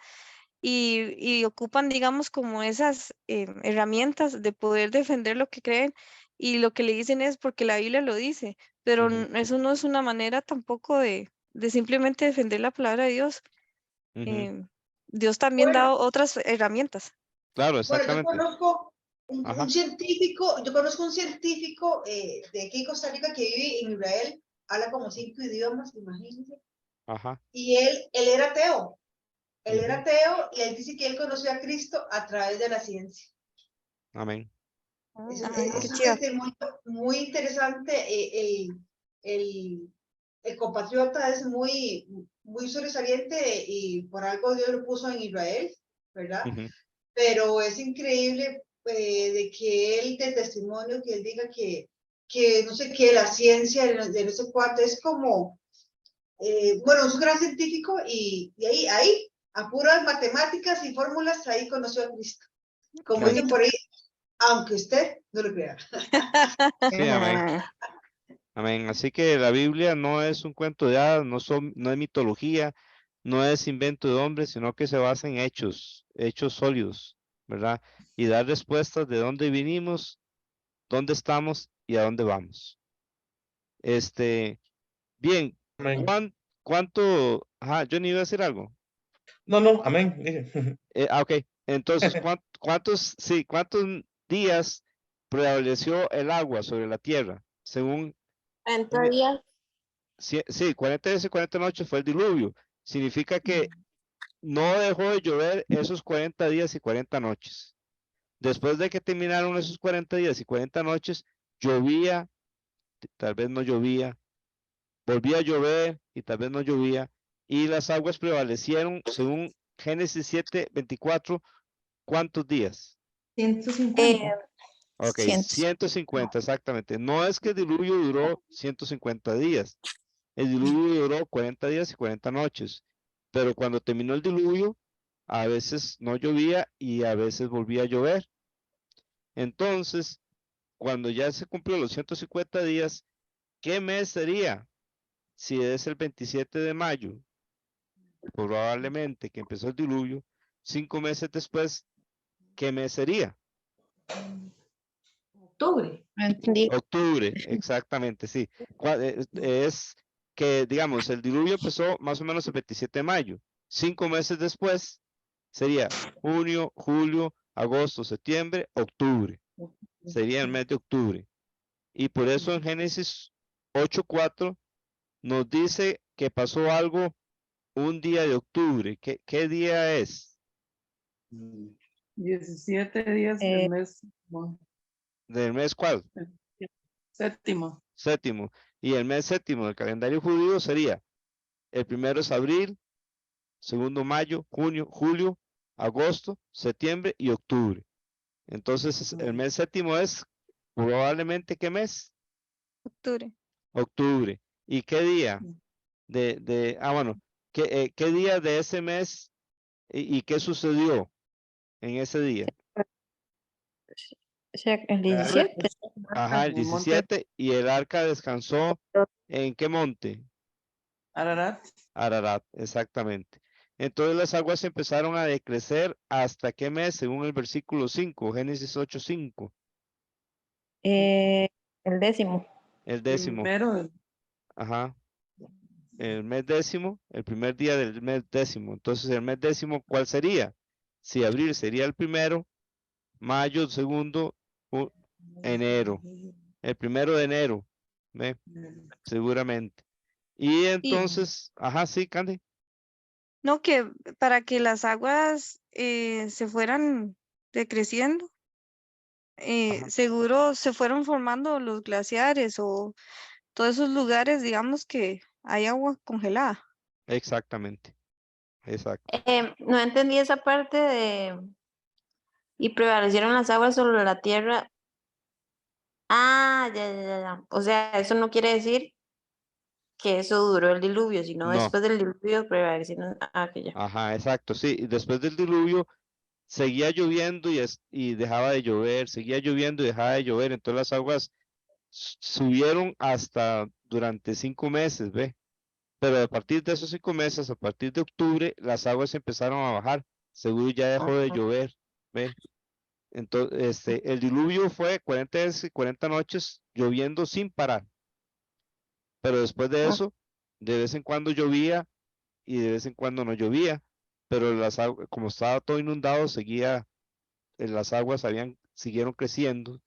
y ocupan, digamos, como esas herramientas de poder defender lo que creen y lo que le dicen es porque la Biblia lo dice, pero Ujú, eso no es una manera tampoco de simplemente defender la palabra de Dios. ujú. em, Dios también Bueno, da otras herramientas. Claro, bueno, yo exactamente. conozco un Ajá, científico, de aquí en Costa Rica que vive en Israel, habla como 5 idiomas, imagínense, ajá. y él era ateo. Él era Ujú. ateo y él dice que él conoció a Cristo a través de la ciencia. Amén. Ay, qué Es un chido. testimonio muy interesante. El compatriota es muy muy sobresaliente y por algo Dios lo puso en Israel, ¿verdad? Ujú. Pero es increíble de que él, de testimonio, que él diga que no sé qué, la ciencia de no sé cuánto, es como, bueno, es un gran científico y ahí, a puras matemáticas y fórmulas, ahí conoció a Cristo. Como Amén. dicen por ahí, aunque usted no lo crea. Sí, amén. Amén. Así que la Biblia no es un cuento de hadas, no es mitología, no es invento de hombres, sino que se basa en hechos, hechos sólidos, ¿verdad? Y dar respuestas de dónde vinimos, dónde estamos y a dónde vamos. Bien, Amén. ¿cuánto? Ajá, Johnny iba a decir algo. No, no, amén. Dije. Ok, entonces, ¿cuántos días prevaleció el agua sobre la tierra? Según, 30 días. sí, 40 días y 40 noches fue el diluvio. Significa que no dejó de llover esos 40 días y 40 noches. Después de que terminaron esos 40 días y 40 noches, llovía, tal vez no llovía, volvía a llover y tal vez no llovía, y las aguas prevalecieron, según Génesis 7:24, ¿cuántos días? 150. Ok, 150 exactamente. No es que el diluvio duró 150 días. El diluvio duró 40 días y 40 noches. Pero cuando terminó el diluvio, a veces no llovía y a veces volvía a llover. Entonces, cuando ya se cumplió los 150 días, ¿qué mes sería? Si es el 27 de mayo, probablemente que empezó el diluvio, 5 meses después, ¿qué mes sería? Octubre. No entendí. Octubre, exactamente, sí. Es que, digamos, el diluvio empezó más o menos el 27 de mayo. 5 meses después sería junio, julio, agosto, septiembre, octubre. Sería el mes de octubre. Y por eso en Génesis 8:4 nos dice que pasó algo un día de octubre. ¿Qué día es? 17 días Eh, del mes ¿Del mes cuál? séptimo. Séptimo. Y el mes séptimo del calendario judío sería, el primero es abril, segundo mayo, junio, julio, agosto, septiembre y octubre. Entonces, el mes séptimo es probablemente ¿qué mes? Octubre. Octubre. ¿Y qué día? Bueno, ¿qué día de ese mes y qué sucedió en ese día? O sea, el 17. Ajá, el En el monte 17 y el arca descansó ¿en qué monte? Ararat. Ararat, exactamente. Entonces las aguas empezaron a decrecer hasta qué mes, según el versículo 5, Génesis 8:5, El 10º. el décimo, Primero, ajá, el mes décimo, el primer día del mes décimo. Entonces el mes décimo, ¿cuál sería? Si abril sería el primero, mayo el segundo, enero, el 1 de enero, ¿ve? Seguramente. Y Y entonces, ajá, sí, Candy. no, que para que las aguas se fueran decreciendo, Ajá, seguro se fueron formando los glaciares o todos esos lugares, digamos que hay agua congelada. exactamente, exacto. No entendí esa parte de y prevalecieron las aguas sobre la tierra. Ah, ya, ya, ya, ya. O sea, eso no quiere decir que eso duró el diluvio, sino No, después del diluvio prevalecieron. Ah, que ya. ajá, exacto, sí. Y después del diluvio seguía lloviendo y dejaba de llover, seguía lloviendo y dejaba de llover. Entonces las aguas subieron hasta durante 5 meses, ¿ve? Pero a partir de esos 5 meses, a partir de octubre, las aguas empezaron a bajar. Seguro ya dejó de Ajá. llover, ¿ve? Entonces, el diluvio fue 40 días y 40 noches lloviendo sin parar. Pero después de eso, de vez en cuando llovía y de vez en cuando no llovía. Pero como estaba todo inundado, las aguas siguieron creciendo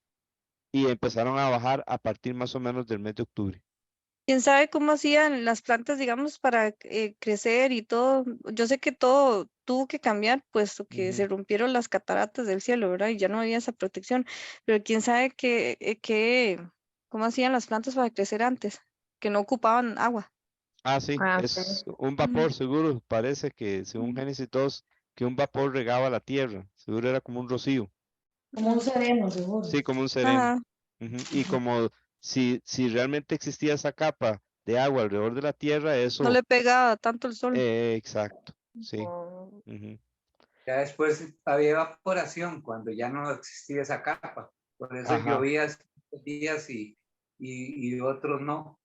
y empezaron a bajar a partir más o menos del mes de octubre. ¿Quién sabe cómo hacían las plantas, digamos, para crecer y todo? Yo sé que todo tuvo que cambiar, puesto que se rompieron las cataratas del cielo, ¿verdad? Y ya no había esa protección. Pero quién sabe cómo hacían las plantas para crecer antes, que no ocupaban agua. Ah, sí, Ah, ok. es un vapor, seguro. Parece que, según Génesis 2, que un vapor regaba la tierra. Seguro era como un rocío. Como un sereno, seguro. Sí, como un sereno. Ajá. Ujú. Y como si realmente existía esa capa de agua alrededor de la tierra, No eso, le pegaba tanto el sol. exacto, sí. Oh, Ujú. Ya después había evaporación cuando ya no existía esa capa. Por eso Ajá, llovía ciertos días y otros no.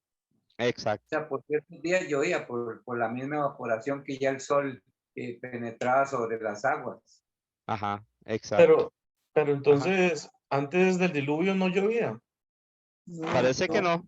O exacto, sea, por ciertos días llovía por la misma evaporación que ya el sol penetraba sobre las aguas. ajá, exacto. Pero Ajá. entonces, antes del diluvio no llovía. Parece que no.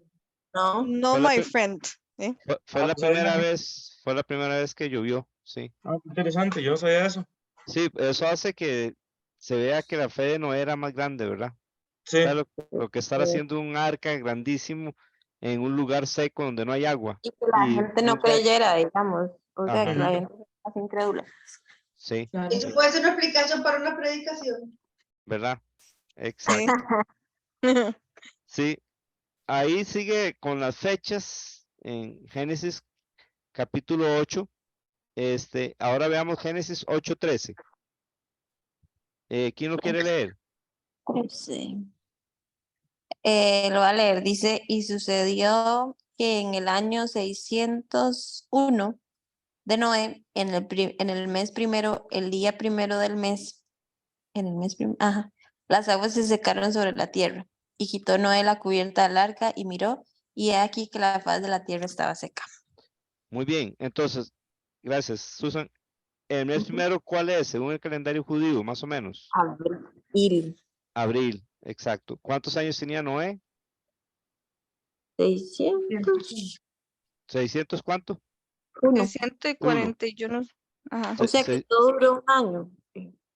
no. No, Fue la, my pri- friend. ¿eh? fue la No sabía. primera vez que llovió, sí. Ah, qué interesante, yo no sabía eso. Sí, eso hace que se vea que la fe de Noé era más grande, ¿verdad? O Sí, sea, lo que estar haciendo un arca grandísimo en un lugar seco donde no hay agua. Y que la Y gente no nunca, creyera, digamos. O sea, ajá, que la Ujú. gente es incrédula. sí, Claro. Eso puede ser una explicación para una predicación. ¿verdad? Sí. Exacto. Sí, ahí sigue con las fechas en Génesis capítulo 8. Ahora veamos Génesis 8:13. ¿Quién lo quiere leer? Sí. Lo voy a leer. Dice, y sucedió que en el año 601 de Noé, en el mes primero, el día primero del mes, en el mes primero, ajá, las aguas se secaron sobre la tierra. Y quitó Noé la cubierta del arca y miró, y he aquí que la faz de la tierra estaba seca. Muy bien, entonces, gracias, Susan. El mes Ujú. primero, ¿cuál es? Según el calendario judío, más o menos. Abril. Abril, exacto. ¿Cuántos años tenía Noé? 601. ¿600 cuánto? 1. 140 y yo no. Ajá. O sea que todo duró un año.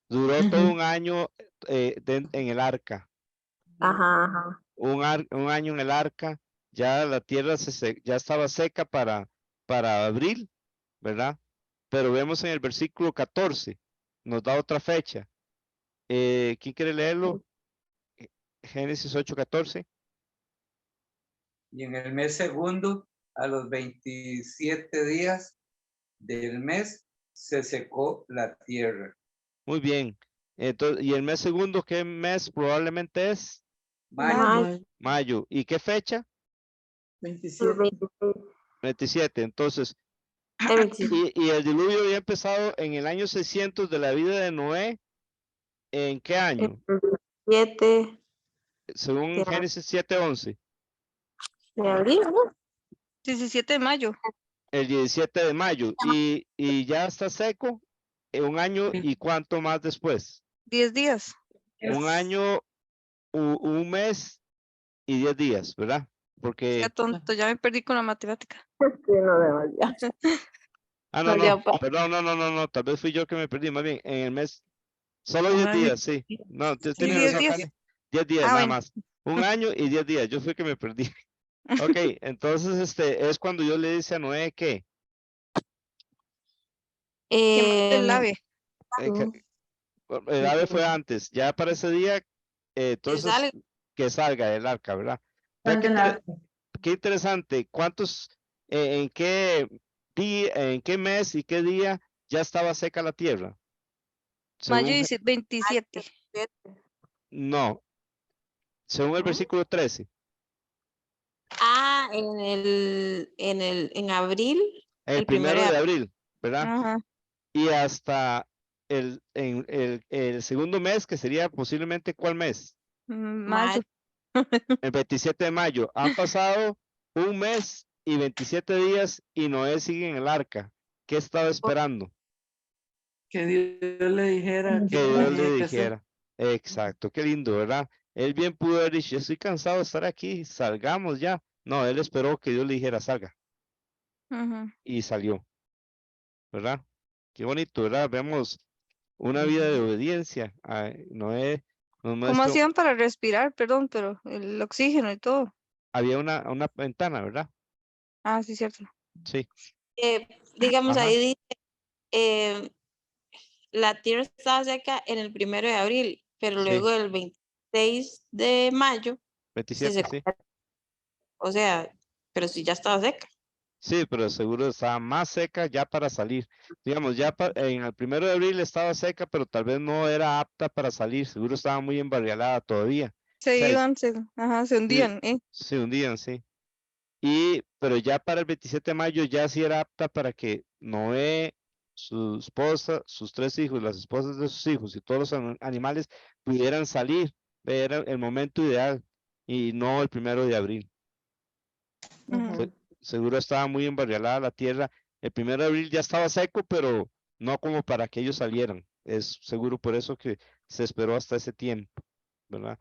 Duró todo un año en el arca. Ajá, ajá. Un año en el arca. Ya la tierra ya estaba seca para abril, ¿verdad? Pero vemos en el versículo 14, nos da otra fecha. ¿Quién quiere leerlo? Génesis 8:14. Y en el mes segundo, a los 27 días del mes, se secó la tierra. Muy bien. Entonces, ¿y el mes segundo qué mes probablemente es? Mayo. Mayo. Mayo. ¿Y qué fecha? 27. 27. Entonces, El 27. y el diluvio había empezado en el año 600 de la vida de Noé. ¿En qué año? 7 Según Génesis 7:11. de abril, ¿no? 17 de mayo. El 17 de mayo. Y ya está seco en un año y cuánto más después. 10 días. Un año, un mes y 10 días, ¿verdad? Qué Porque, tonto, ya me perdí con la matemática. Sí, no, demasiado. no, Ya pa- perdón, no, tal vez fui yo que me perdí, más bien, en el mes, solo 10 días, sí. No, Sí, tiene 10 razón, días. Fanny. 10 días, Ah, nada bueno. más. Un año y 10 días, yo fui que me perdí. Ok, entonces, es cuando yo le dice a Noé que, Que mande el Em, ave. que el ave fue antes, ya para ese día, entonces, sale que salga del arca, ¿verdad? Vea Salga el arca. qué interesante, en qué día, en qué mes y qué día ya estaba seca la tierra. Mayo Según, 27. no, según el ¿no? versículo 13, En abril, el el primero primero de de abril. abril, ¿verdad? Ajá. Y hasta el segundo mes, que sería posiblemente, ¿cuál mes? Mayo. El 27 de mayo. Han pasado un mes y 27 días y Noé sigue en el arca. ¿Qué estaba esperando? Que Dios le dijera Que qué Dios le tenía que hacer. dijera. Exacto, qué lindo, ¿verdad? Él bien pudo haber dicho, estoy cansado de estar aquí, salgamos ya. No, él esperó que Dios le dijera, salga, Ujú. y salió, ¿verdad? Qué bonito, ¿verdad? Vemos una vida de obediencia. Noé nos ¿Cómo muestra, hacían para respirar? Perdón, pero el oxígeno y todo. había una ventana, ¿verdad? Ah, sí, cierto. Sí, Digamos, ajá, ahí dice, eh, la tierra estaba seca en el primero de abril, pero sí, luego el 26 de mayo se 27, secó. sí, O sea, pero si ya estaba seca. Sí, pero seguro estaba más seca ya para salir. Digamos, ya en el 1 de abril estaba seca, pero tal vez no era apta para salir. Seguro estaba muy embarrialada todavía. O Se sea, iban, ajá, se sí, hundían, se hundían, sí. Pero ya para el 27 de mayo ya sí era apta para que Noé, su esposa, sus 3 hijos, las esposas de sus hijos y todos los animales pudieran salir. Era el momento ideal y no el 1 de abril. ujú. Seguro estaba muy embarrialada la tierra. El 1 de abril ya estaba seco, pero no como para que ellos salieran. Es seguro por eso que se esperó hasta ese tiempo, ¿verdad?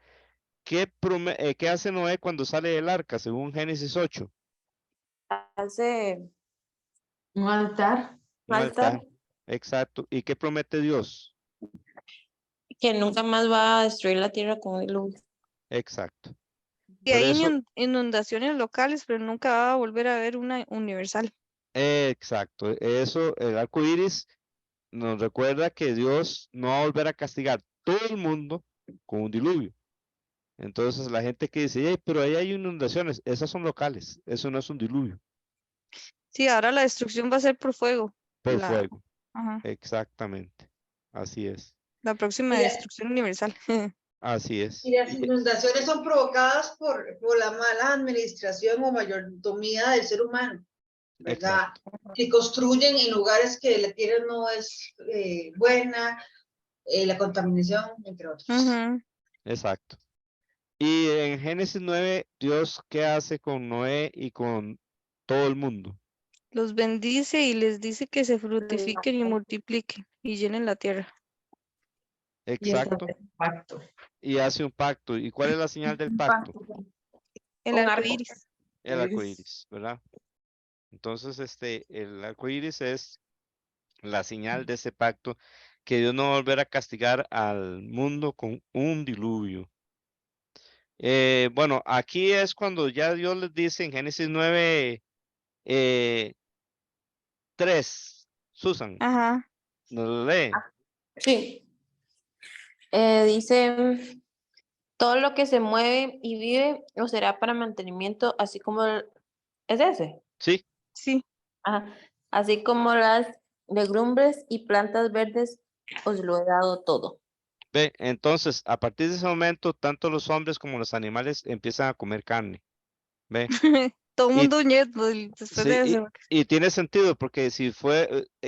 ¿Qué hace Noé cuando sale del arca, según Génesis 8? Hace Un altar. Un falta altar. Exacto. ¿Y qué promete Dios? que nunca más va a destruir la tierra con diluvio. Exacto. Y Por hay eso, inundaciones locales, pero nunca va a volver a haber una universal. exacto. Eso, el arco iris nos recuerda que Dios no va a volver a castigar todo el mundo con un diluvio. Entonces la gente que dice, "Ey, pero ahí hay inundaciones", esas son locales, eso no es un diluvio, Sí, ahora la destrucción va a ser por fuego. por La, fuego. ajá, Exactamente. Así es. la próxima Y, la- destrucción universal. Así es. y las inundaciones son provocadas por la mala administración o mayordomía del ser humano, ¿verdad? Exacto. Que construyen en lugares que la tierra no es buena, la contaminación, entre otros. Ujú. Exacto. Y en Génesis 9, Dios, ¿qué hace con Noé y con todo el mundo? Los bendice y les dice que se fructifiquen y multipliquen y llenen la tierra. Y está Exacto. el pacto. Y hace un pacto. ¿Y cuál es la señal del Un pacto? pacto. El Un arco arco. iris. El arco Iris. iris, ¿verdad? Entonces, el arco iris es la señal de ese pacto, que Dios no va a volver a castigar al mundo con un diluvio. Bueno, aquí es cuando ya Dios les dice en Génesis 9, 3, Susan, Ajá. ¿nos lo lee? Sí. Dice, todo lo que se mueve y vive os será para mantenimiento, así como ¿es ese? Sí, Sí. Ajá. Así como las legumbres y plantas verdes os lo he dado todo. ve, entonces, a partir de ese momento, tanto los hombres como los animales empiezan a comer carne, ve, Todo el y mundo ñeto después sí, de eso. y tiene sentido, porque si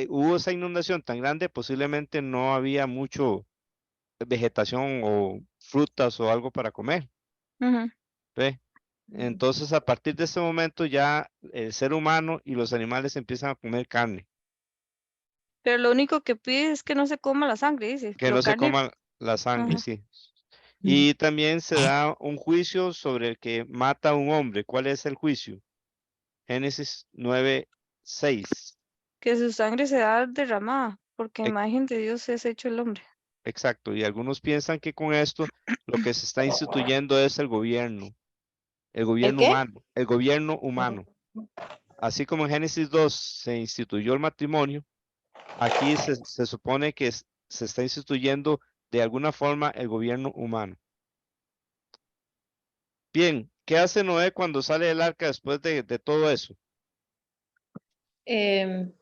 hubo esa inundación tan grande, posiblemente no había mucho vegetación o frutas o algo para comer, Ujú. ve. Entonces, a partir de ese momento ya el ser humano y los animales empiezan a comer carne, Pero lo único que pide es que no se coma la sangre, dice. que Pero no se carne, coma la sangre, ajá. sí. Y también se da un juicio sobre el que mata a un hombre. ¿Cuál es el juicio? Génesis 9:6. Que su sangre sea derramada, porque a Ex- imagen de Dios es hecho el hombre. Exacto. Y algunos piensan que con esto lo que se está instituyendo es el ¿El gobierno qué? humano, el gobierno humano. Así como en Génesis 2 se instituyó el matrimonio, aquí se supone que se está instituyendo de alguna forma el gobierno humano. Bien, ¿qué hace Noé cuando sale del arca después de todo eso? Em,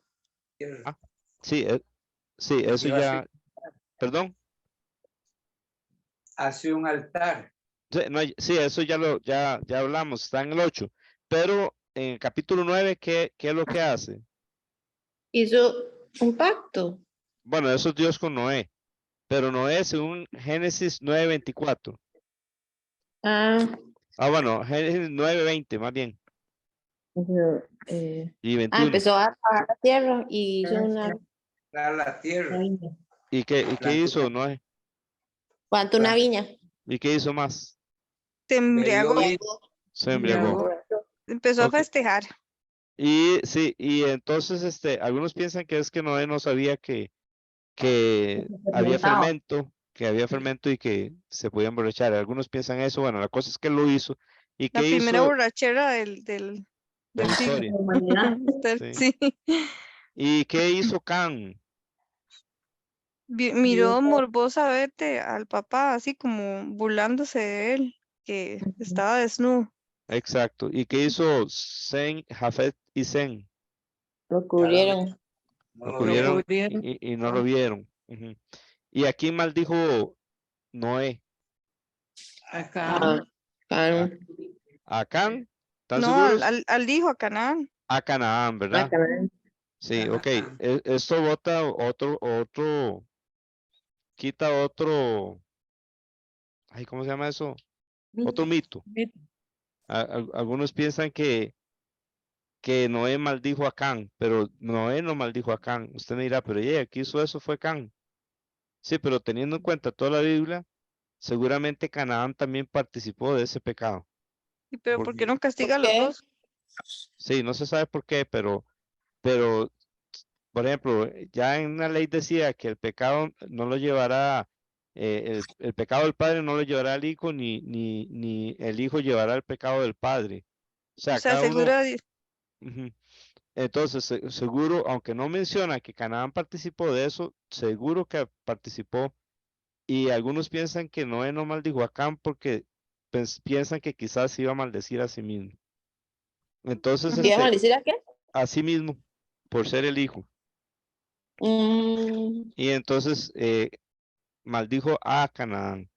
Ah, sí, sí, eso Dios ya, perdón. hace un altar. Sí, no sí, eso ya hablamos, está en el 8. Pero en el capítulo 9, ¿qué es lo que hace? hizo un pacto. Bueno, eso es Dios con Noé. Pero Noé, según Génesis 9:24. Ah, Bueno, Génesis 9:20, más bien. Y 21. empezó a trabajar la tierra y hizo una La tierra. viña. ¿Y qué Plantó hizo Noé? Plantó una plantó, viña. ¿Y qué hizo más? Se embriagó, bebió vino. Se embriagó. Embriagó. empezó a Ok. festejar. Y sí, y entonces algunos piensan que es que Noé no sabía que había fermento y que se podía emborrachar. Algunos piensan eso. Bueno, la cosa es que lo hizo. ¿Y La qué primera hizo borrachera de la del siglo. historia? Humanidad. Sí. Sí. ¿Y qué hizo Can? Miró morbosamente al papá, así como burlándose de él, que estaba desnudo. Exacto. ¿Y qué hizo Sem, Jafet y Sem. Lo cubrieron. No Lo lo cubrieron cubrieron. y no lo vieron. Ujú. ¿Y aquí maldijo Noé? Acá. Ah, ah, ¿A Can? ¿Están No, seguros? al hijo, a Canaán. A Canaán, ¿verdad? acá. Sí, ok. Ajá. Esto bota quita otro, ay, ¿cómo se llama eso? Otro mito. Algunos piensan que Noé maldijo a Can, pero Noé no maldijo a Can. Usted me dirá, pero el que hizo eso fue Can. Sí, pero teniendo en cuenta toda la Biblia, seguramente Canaán también participó de ese pecado. Pero ¿por qué no castiga a ¿Por los qué? dos? Sí, no se sabe por qué, pero, por ejemplo, ya en una ley decía que el pecado no lo llevará, el pecado del padre no lo llevará al hijo, ni el hijo llevará el pecado del padre. O O sea, sea, cada uno, segura, ujú. Entonces, seguro, aunque no menciona que Canaán participó de eso, seguro que participó. Y algunos piensan que Noé no maldijo a Cam porque piensan que quizás se iba a maldecir a sí mismo. Entonces, ¿Te iba a maldecir a qué? a sí mismo, por ser el hijo. Mm, Y entonces maldijo a Canaán.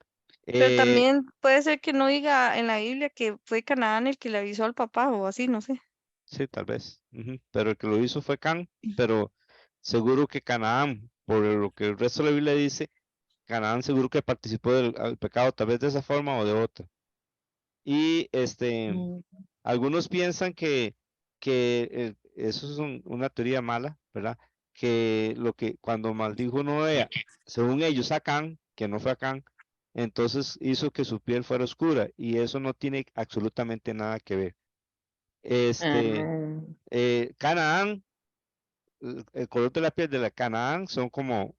pero Eh, también puede ser que no diga en la Biblia que fue Canaán el que le avisó al papá o así, no sé. sí, tal vez. Ujú. Pero el que lo hizo fue Can, pero seguro que Canaán, por lo que el resto de la Biblia dice, Canaán seguro que participó del pecado, tal vez de esa forma o de otra. Y mm, algunos piensan que eso es una teoría mala, ¿verdad? Que cuando maldijo Noé, según ellos, a Can, que no fue a Can, entonces hizo que su piel fuera oscura y eso no tiene absolutamente nada que ver. ah, Canaán, el color de la piel de la Canaán son como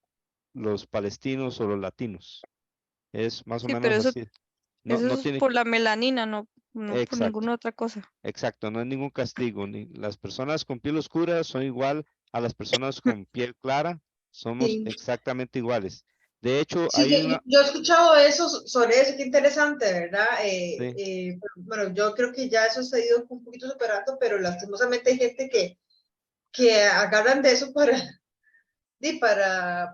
los palestinos o los latinos. Es más o Sí, pero menos así. No, eso no es tiene, por la melanina, no por exacto. ninguna otra cosa. Exacto, no es ningún castigo. Las personas con piel oscura son igual a las personas con piel clara, somos Sí. exactamente iguales. De hecho, Sí, hay una, yo he escuchado eso sobre eso, qué interesante, ¿verdad? sí, Bueno, yo creo que ya eso se ha ido un poquito superando, pero lastimosamente hay gente que agarran de eso para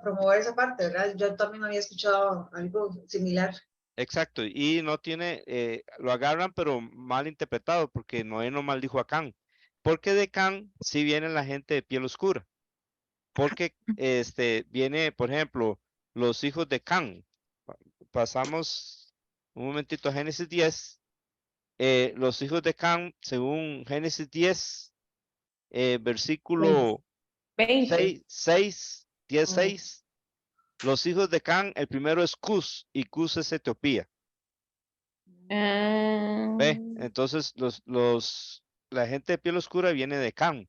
promover esa parte, ¿verdad? Yo también había escuchado algo similar. exacto, y no tiene, lo agarran pero mal interpretado, porque Noé no maldijo a Can, porque de Can sí viene la gente de piel oscura, porque viene, por ejemplo, los hijos de Can. Pasamos un momentito a Génesis 10. Los hijos de Cam, según Génesis 10, versículo 20. 6, 10, Mm. 6, los hijos de Cam, el primero es Cus, y Cus es Etiopía. Ah, ¿Ve? Entonces, la gente de piel oscura viene de Cam,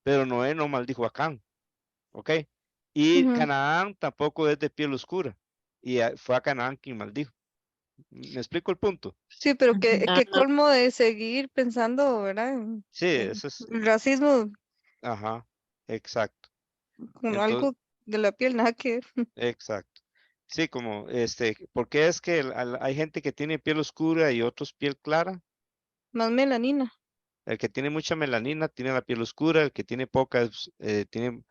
pero Noé no maldijo a Cam, ¿ok? Y Ujú. Canaán tampoco es de piel oscura, y fue a Canaán quien maldijo. ¿Me explico el punto? Sí, pero ah, qué colmo de seguir pensando, ¿verdad? En Sí, eso es, el racismo ajá, exacto. con Entonces, algo de la piel, nada que ver. exacto. Sí, como porque es que hay gente que tiene piel oscura y otros piel clara. Más melanina. El que tiene mucha melanina tiene la piel oscura, el que tiene poca tiene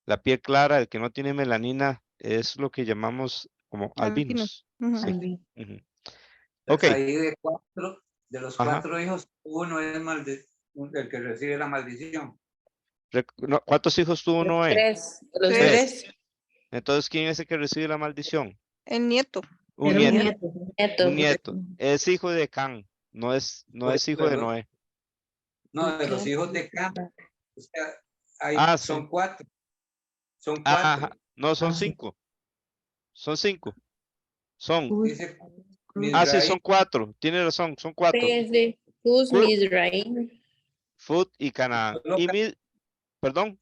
la piel clara, el que no tiene melanina es lo que llamamos como Albino. albinos. Ujú. Sí. Albi. Ujú. Ok, Entonces ahí de los ajá. 4 hijos, uno es el que recibe la maldición. No, ¿cuántos hijos tuvo los Noé? tres. Los Tres. tres. Entonces, ¿quién es el que recibe la maldición? El nieto. Un Era un nieto, nieto. un Nieto. nieto. Es hijo de Can, no Por es eso hijo de Noé. no, de Ok. los hijos de Cam, o sea, Ah, sí. son 4. Son Ajá. 4. No, son Ah, sí. 5. Son 5. Son. Uy, Dice Ah, sí, Misraín, son 4. Tiene razón, son 4. Sí, sí. Cus, Mizraim. Fut y Canaán. Perdón,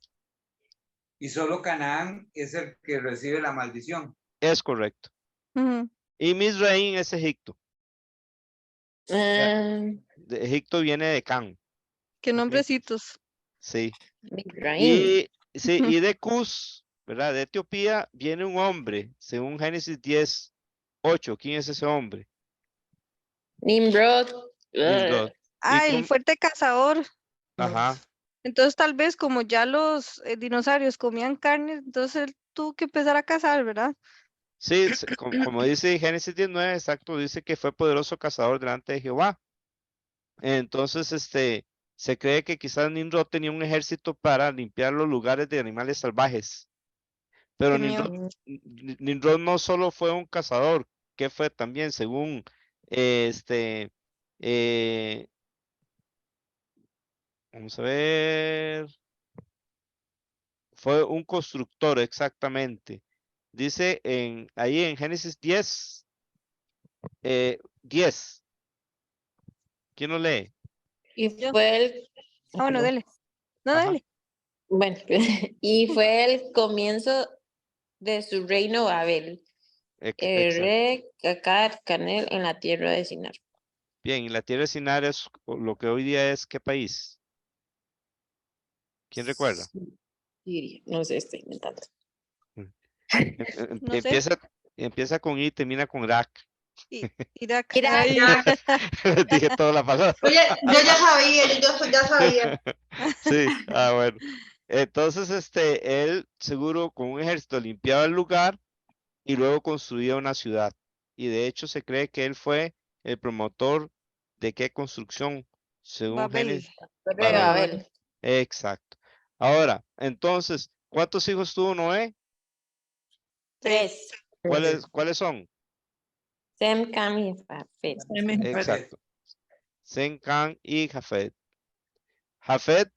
y solo Canaán es el que recibe la maldición. es correcto. Ujú. Y Misraín es Egipto. Ah, De Egipto viene de Can. Qué ¿Ok? nombrecitos. Sí. Mizraim. Y, sí, y de Cus, ¿verdad? De Etiopía viene un hombre, según Génesis 10, 8. ¿Quién es ese hombre? Nimrod. Nimrod. Y Ah, el fuerte cazador. ajá. Entonces tal vez como ya los dinosaurios comían carne, entonces él tuvo que empezar a cazar, ¿verdad? Sí, como dice Génesis 19, exacto, dice que fue poderoso cazador delante de Jehová. Entonces, se cree que quizás Nimrod tenía un ejército para limpiar los lugares de animales salvajes. Pero Qué miedo. Nimrod no solo fue un cazador, que fue también, según eh, vamos a ver, fue un constructor, exactamente. Dice ahí en Génesis 10, 10. ¿Quién lo lee? Y Yo. fue el, Ah, bueno, perdón. dele. No, Ajá. dale. Bueno, y fue el comienzo de su reino Babel. Exacto. Erec, Cacar, Canel en la tierra de Sinar. Bien, y la tierra de Sinar es lo que hoy día es, ¿qué país? ¿Quién recuerda? Siria, no sé, estoy inventando. No sé. Empieza con I, termina con Irak. Irak. Irak. Ay. Dije toda la palabra. Oye, yo ya sabía, yo ya sabía. Sí, bueno. Entonces, él seguro con un ejército limpiaba el lugar y luego construía una ciudad. Y de hecho se cree que él fue el promotor de qué construcción, según Babel. Génesis. Torre de Babel. Babel. Exacto. Ahora, entonces, ¿cuántos hijos tuvo Noé? 3. ¿Cuáles son? Sem, Cam y Jafet. Exacto. Sem, Cam y Jafet. Jafet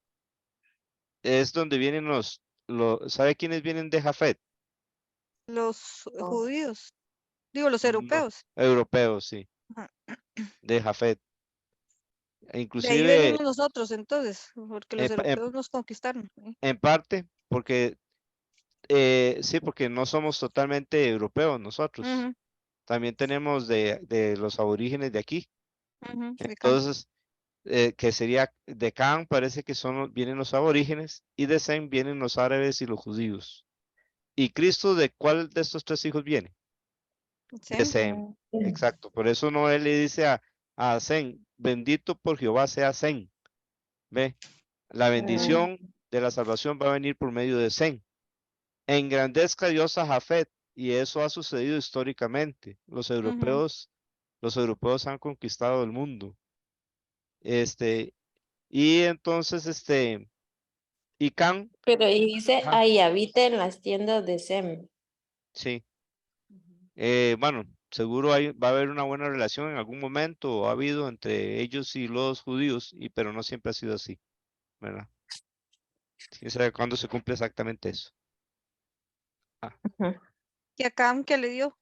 es donde vienen ¿sabe quiénes vienen de Jafet? Los judíos. Digo, los europeos. Europeos, sí, Ajá. de Jafet. De ahí Inclusive, venimos nosotros entonces, porque los europeos nos conquistaron. en parte, porque sí, porque no somos totalmente europeos nosotros. Ujú, También tenemos de los aborígenes de aquí. ujú, de acá. Entonces, que sería de Can, parece que vienen los aborígenes, y de Sem vienen los árabes y los judíos. ¿Y Cristo de cuál de estos tres hijos viene? De Sem. Sem. Exacto. Por eso Noé le dice a Sem, bendito por Jehová sea Sem. ¿Ve? La bendición de la salvación va a venir por medio de Sem. Engrandezca Dios a Jafet, y eso ha sucedido históricamente. Los europeos han conquistado el mundo. Y entonces, y Can, Pero ahí dice, ajá, ahí habita en las tiendas de Sem. sí. Bueno, seguro va a haber una buena relación en algún momento, o ha habido entre ellos y los judíos, pero no siempre ha sido así, ¿verdad? ¿Quién sabe cuándo se cumple exactamente eso? ¿Y a Cam qué le dio?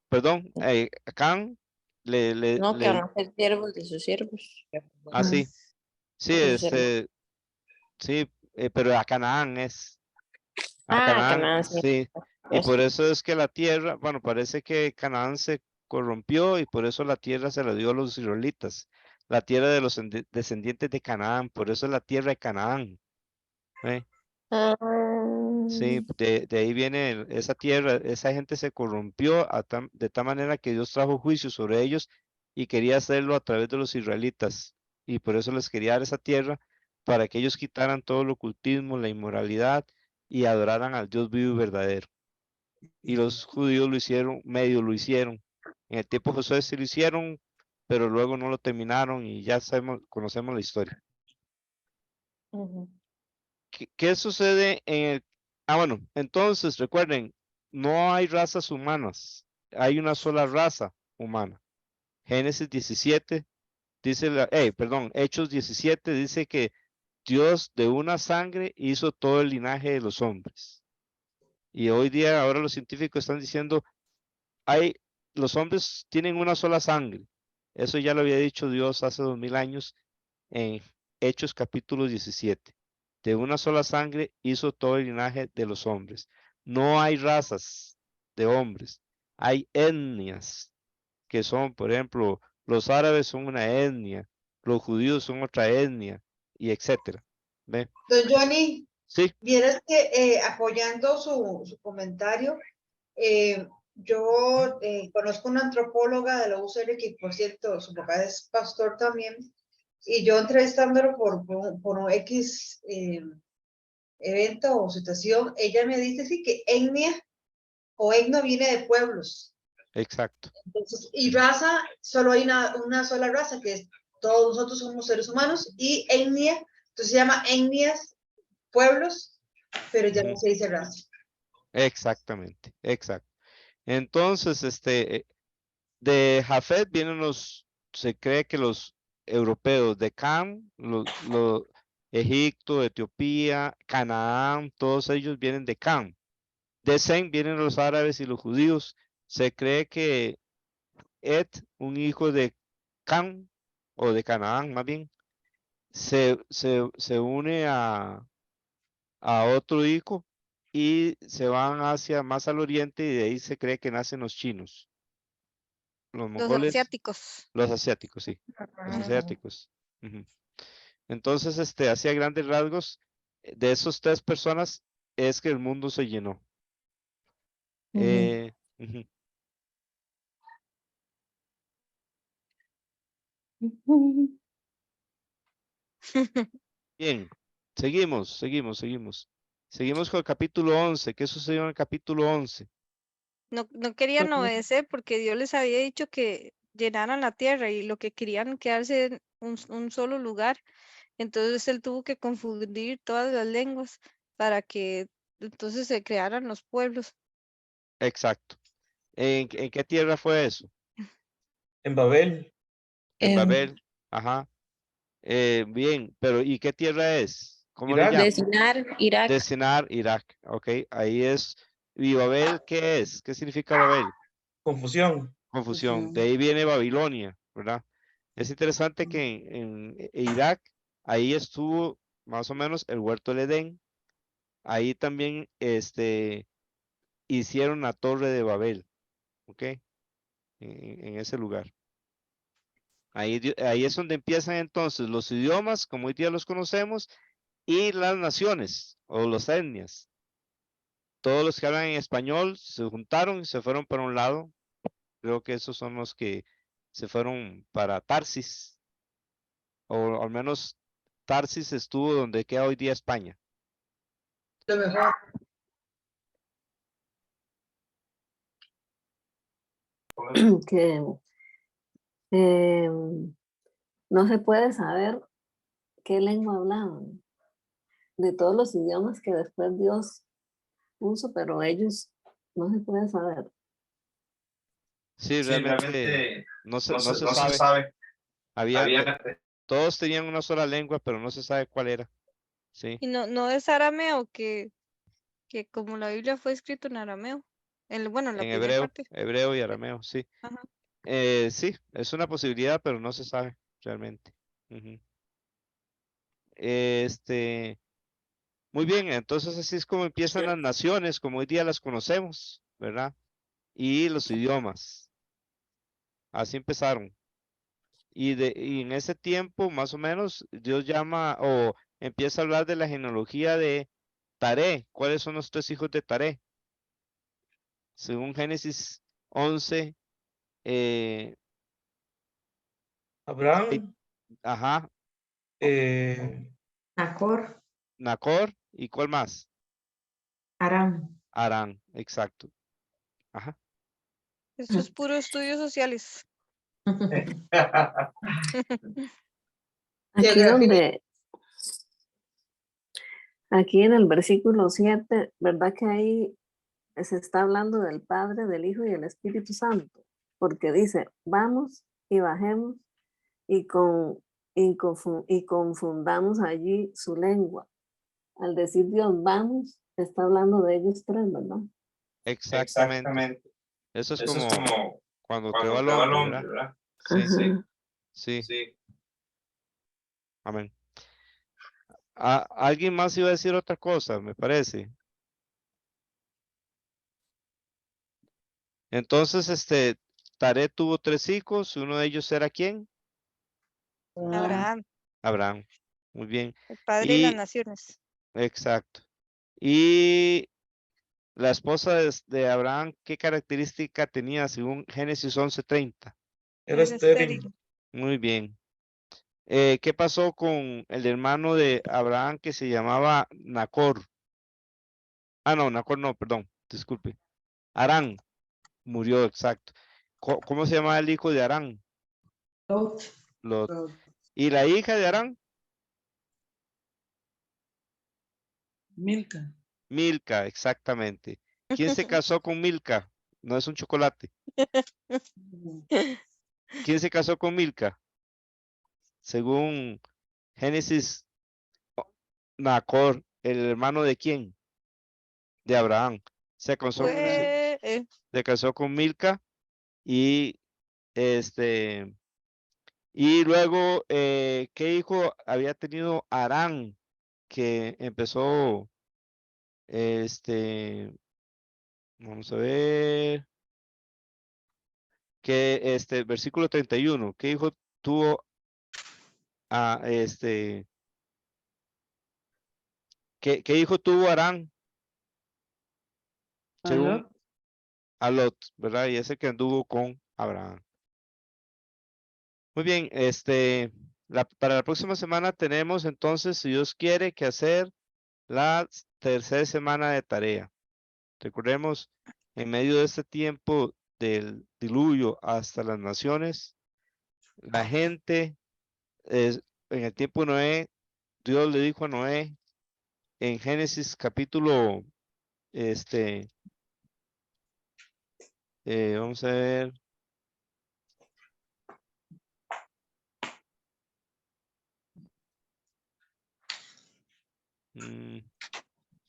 Perdón, Can No, que van a ser siervos de sus siervos. sí, sí, De sus siervos. sí, pero a Canaán a Canaán, Canaán, sí. sí, y por eso es que la tierra, bueno, parece que Canaán se corrompió y por eso la tierra se la dio a los israelitas, la tierra de los descendientes de Canaán, por eso es la tierra de Canaán. ¿Ve? Sí, de ahí viene esa tierra, esa gente se corrompió de tal manera que Dios trajo juicio sobre ellos y quería hacerlo a través de los israelitas, y por eso les quería dar esa tierra para que ellos quitaran todo el ocultismo, la inmoralidad y adoraran al Dios vivo y verdadero. Y los judíos lo hicieron, medio lo hicieron. En el tiempo de Josué sí lo hicieron, pero luego no lo terminaron y ya conocemos la historia. ¿Qué sucede bueno, entonces recuerden, no hay razas humanas, hay una sola raza humana. Génesis 17 dice, Hechos 17 dice que Dios de una sangre hizo todo el linaje de los hombres. Y hoy día, ahora los científicos están diciendo, los hombres tienen una sola sangre. Eso ya lo había dicho Dios hace 2000 años en Hechos capítulo 17. De una sola sangre hizo todo el linaje de los hombres. No hay razas de hombres, hay etnias que son, por ejemplo, los árabes son una etnia, los judíos son otra etnia, y etcétera. ¿Ve? Don Johnny, Sí, vieras que apoyando su comentario, yo conozco una antropóloga de la UCR que, por cierto, su papá es pastor también, y yo entrevistándolo por un X evento o situación, ella me dice sí que etnia o etno viene de pueblos. Exacto. Entonces, y raza, solo hay una sola raza, que es todos nosotros somos seres humanos, y etnia, entonces se llama etnias, pueblos, pero ya no Ujú. se dice raza. Exactamente, exacto. Entonces, de Jafet vienen se cree que los europeos de Cam, Egipto, Etiopía, Canaán, todos ellos vienen de Cam. De Sem vienen los árabes y los judíos. Se cree que Ed, un hijo de Cam, o de Canaán más bien, se une a otro hijo y se van hacia más al oriente y de ahí se cree que nacen los chinos. Los Los mongoles, asiáticos. los asiáticos, sí, los asiáticos. Ujú. Entonces, hacia grandes rasgos, de esos 3 personas es que el mundo se llenó. Ujú. Bien, seguimos. Seguimos con el capítulo 11. ¿Qué sucedió en el capítulo 11? No querían obedecer porque Dios les había dicho que llenaran la tierra y lo que querían quedarse en un solo lugar. Entonces él tuvo que confundir todas las lenguas para que entonces se crearan los pueblos. Exacto. ¿En qué tierra fue eso? En Babel, En En Babel. Ajá. Bien, pero ¿y qué tierra es? ¿Cómo le Irak, llaman? de Sinar, Irak, De Sinar, Irak. Ok, ahí es. ¿Y Babel qué es? ¿Qué significa Babel? confusión. Confusión. De ahí viene Babilonia, ¿verdad? Es interesante que en Irak, ahí estuvo más o menos el huerto del Edén. Ahí también hicieron la torre de Babel, ¿ok? En ese lugar. Ahí es donde empiezan entonces los idiomas, como hoy día los conocemos, y las naciones o las etnias. Todos los que hablan en español se juntaron y se fueron para un lado. Creo que esos son los que se fueron para Tarsis, o al menos Tarsis estuvo donde queda hoy día España. Lo mejor. que no se puede saber qué lengua hablaban de todos los idiomas que después Dios puso, pero ellos no se puede saber. Sí, realmente no se sabe. Todos tenían una sola lengua, pero no se sabe cuál era. Sí, Y no es arameo, que como la Biblia fue escrito en arameo. Bueno, en la en primera parte. hebreo y arameo, sí. Ajá. Sí, es una posibilidad, pero no se sabe realmente. Ujú. Muy bien, entonces así es como empiezan las naciones, como hoy día las conocemos, ¿verdad? Y los idiomas. Así empezaron. Y en ese tiempo, más o menos, Dios llama o empieza a hablar de la genealogía de Taré. ¿Cuáles son los 3 hijos de Taré? Según Génesis 11, hay- Abraham, ajá, Nacor, Nacor, ¿y cuál más? Aram. Arán, exacto. Ajá. Esto es puro estudios sociales. Aquí Geografía. donde, aquí en el versículo 7, ¿verdad que ahí se está hablando del Padre, del Hijo y del Espíritu Santo? Porque dice, vamos y bajemos y, y confundamos allí su lengua. Al decir Dios, vamos, está hablando de ellos 3, ¿verdad? Exactamente. Eso es como cuando creó al hombre, ¿verdad? Sí, Ajá. sí. Amén. Alguien más iba a decir otra cosa, me parece. Entonces, Taré tuvo 3 hijos, uno de ellos era ¿quién? Abraham, Abraham. Muy bien. el padre de las Y, naciones. exacto. Y la esposa de Abraham, ¿qué característica tenía según Génesis 11:30? era Era estéril. estéril. Muy bien. ¿Qué pasó con el hermano de Abraham que se llamaba Nacor? Ah, no, Nacor no, perdón, disculpe. Arán murió, exacto. ¿Cómo se llama el hijo de Arán? Lot. Lot. ¿Y la hija de Arán? Milka. Milca, exactamente. ¿Quién se casó con Milca? No es un chocolate. ¿Quién se casó con Milca? Según Génesis, Nacor, ¿el hermano de quién? De Abraham. Se casó, se casó con Milca y y luego, ¿qué hijo había tenido Arán? Que empezó, vamos a ver, que versículo 31, ¿qué hijo tuvo a qué hijo tuvo Arán? Según a Lot, ¿verdad? Y ese que anduvo con Abraham. Muy bien, para la próxima semana tenemos entonces, si Dios quiere, que hacer la tercera semana de tarea. Recordemos, en medio de este tiempo del diluvio hasta las naciones, la gente, en el tiempo de Noé, Dios le dijo a Noé en Génesis capítulo, vamos a ver,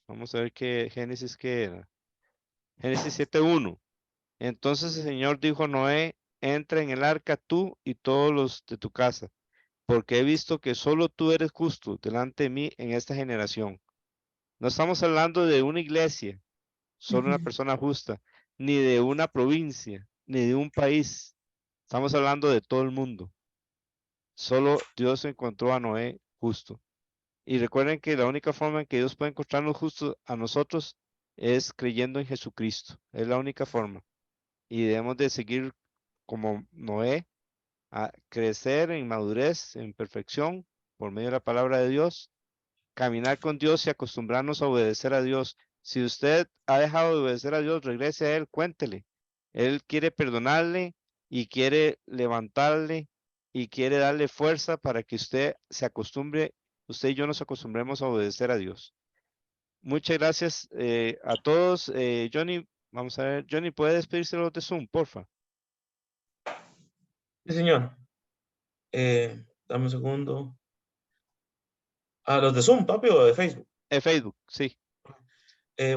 vamos a ver qué Génesis qué era. Génesis 7:1. Entonces el Señor dijo a Noé, entra en el arca tú y todos los de tu casa, porque he visto que solo tú eres justo delante de mí en esta generación. No estamos hablando de una iglesia, solo una persona justa, ni de una provincia, ni de un país. Estamos hablando de todo el mundo. Solo Dios encontró a Noé justo. Y recuerden que la única forma en que Dios puede encontrarnos justos a nosotros es creyendo en Jesucristo. Es la única forma. Y debemos de seguir como Noé, a crecer en madurez, en perfección, por medio de la palabra de Dios, caminar con Dios y acostumbrarnos a obedecer a Dios. Si usted ha dejado de obedecer a Dios, regrese a Él, cuéntele. Él quiere perdonarle y quiere levantarle y quiere darle fuerza para que usted se acostumbre, usted y yo nos acostumbremos a obedecer a Dios. Muchas gracias a todos. Johnny, vamos a ver, Johnny, ¿puede despedirse de Zoom, porfa? Sí, señor. Dame un segundo. Los de Zoom, papi, o de Facebook. Facebook, sí.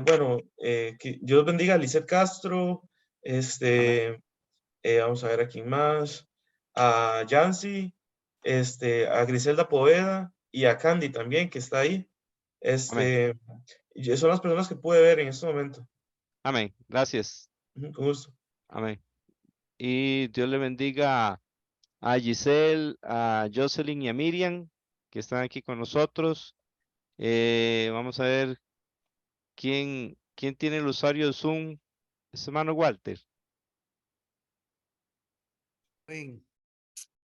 Bueno, que Dios bendiga a Lizeth Castro, vamos a ver a quién más, a Yancy, a Griselda Poveda y a Candy también, que está ahí. Y son las personas que pude ver en este momento. Amén. Gracias. Con gusto. Amén. Y Dios le bendiga a Giselle, a Jocelyn y a Miriam, que están aquí con nosotros. Vamos a ver quién tiene el usuario de Zoom. Es hermano Walter. Soy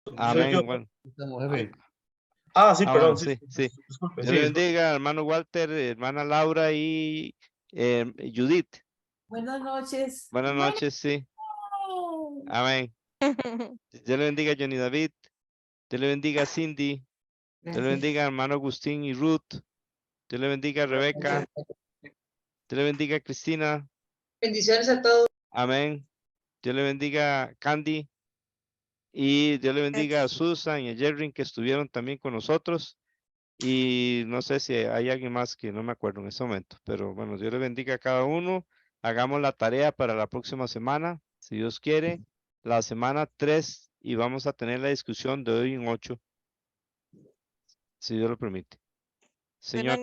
yo. Amén. Bueno. Sí, perdón. Bueno, sí. Disculpe, Dios le bendiga, hermano Walter, hermana Laura y Judith. Buenas noches. Buenas noches, sí. Amén. Dios le bendiga a Johnny David. Dios le bendiga a Cindy. Dios le bendiga a hermano Agustín y Ruth. Dios le bendiga a Rebeca. Dios le bendiga a Cristina. Bendiciones a todos. Amén. Dios le bendiga a Candy. Y Dios le bendiga a Susan y a Jerry que estuvieron también con nosotros. Y no sé si hay alguien más que no me acuerdo en este momento. Pero bueno, Dios le bendiga a cada uno. Hagamos la tarea para la próxima semana, si Dios quiere. La semana 3 y vamos a tener la discusión de hoy en 8. Si Dios lo permite. Señor,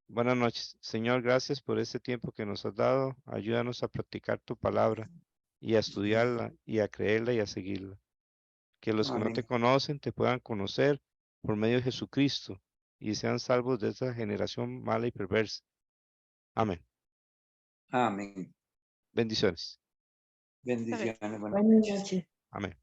buenas noches. Señor, gracias por este tiempo que nos has dado. Ayúdanos a practicar tu palabra y a estudiarla y a creerla y a seguirla. Que los que no te conocen te puedan conocer por medio de Jesucristo y sean salvos de esta generación mala y perversa. Amén. Amén. Bendiciones. Bendiciones. Buenas noches. Amén.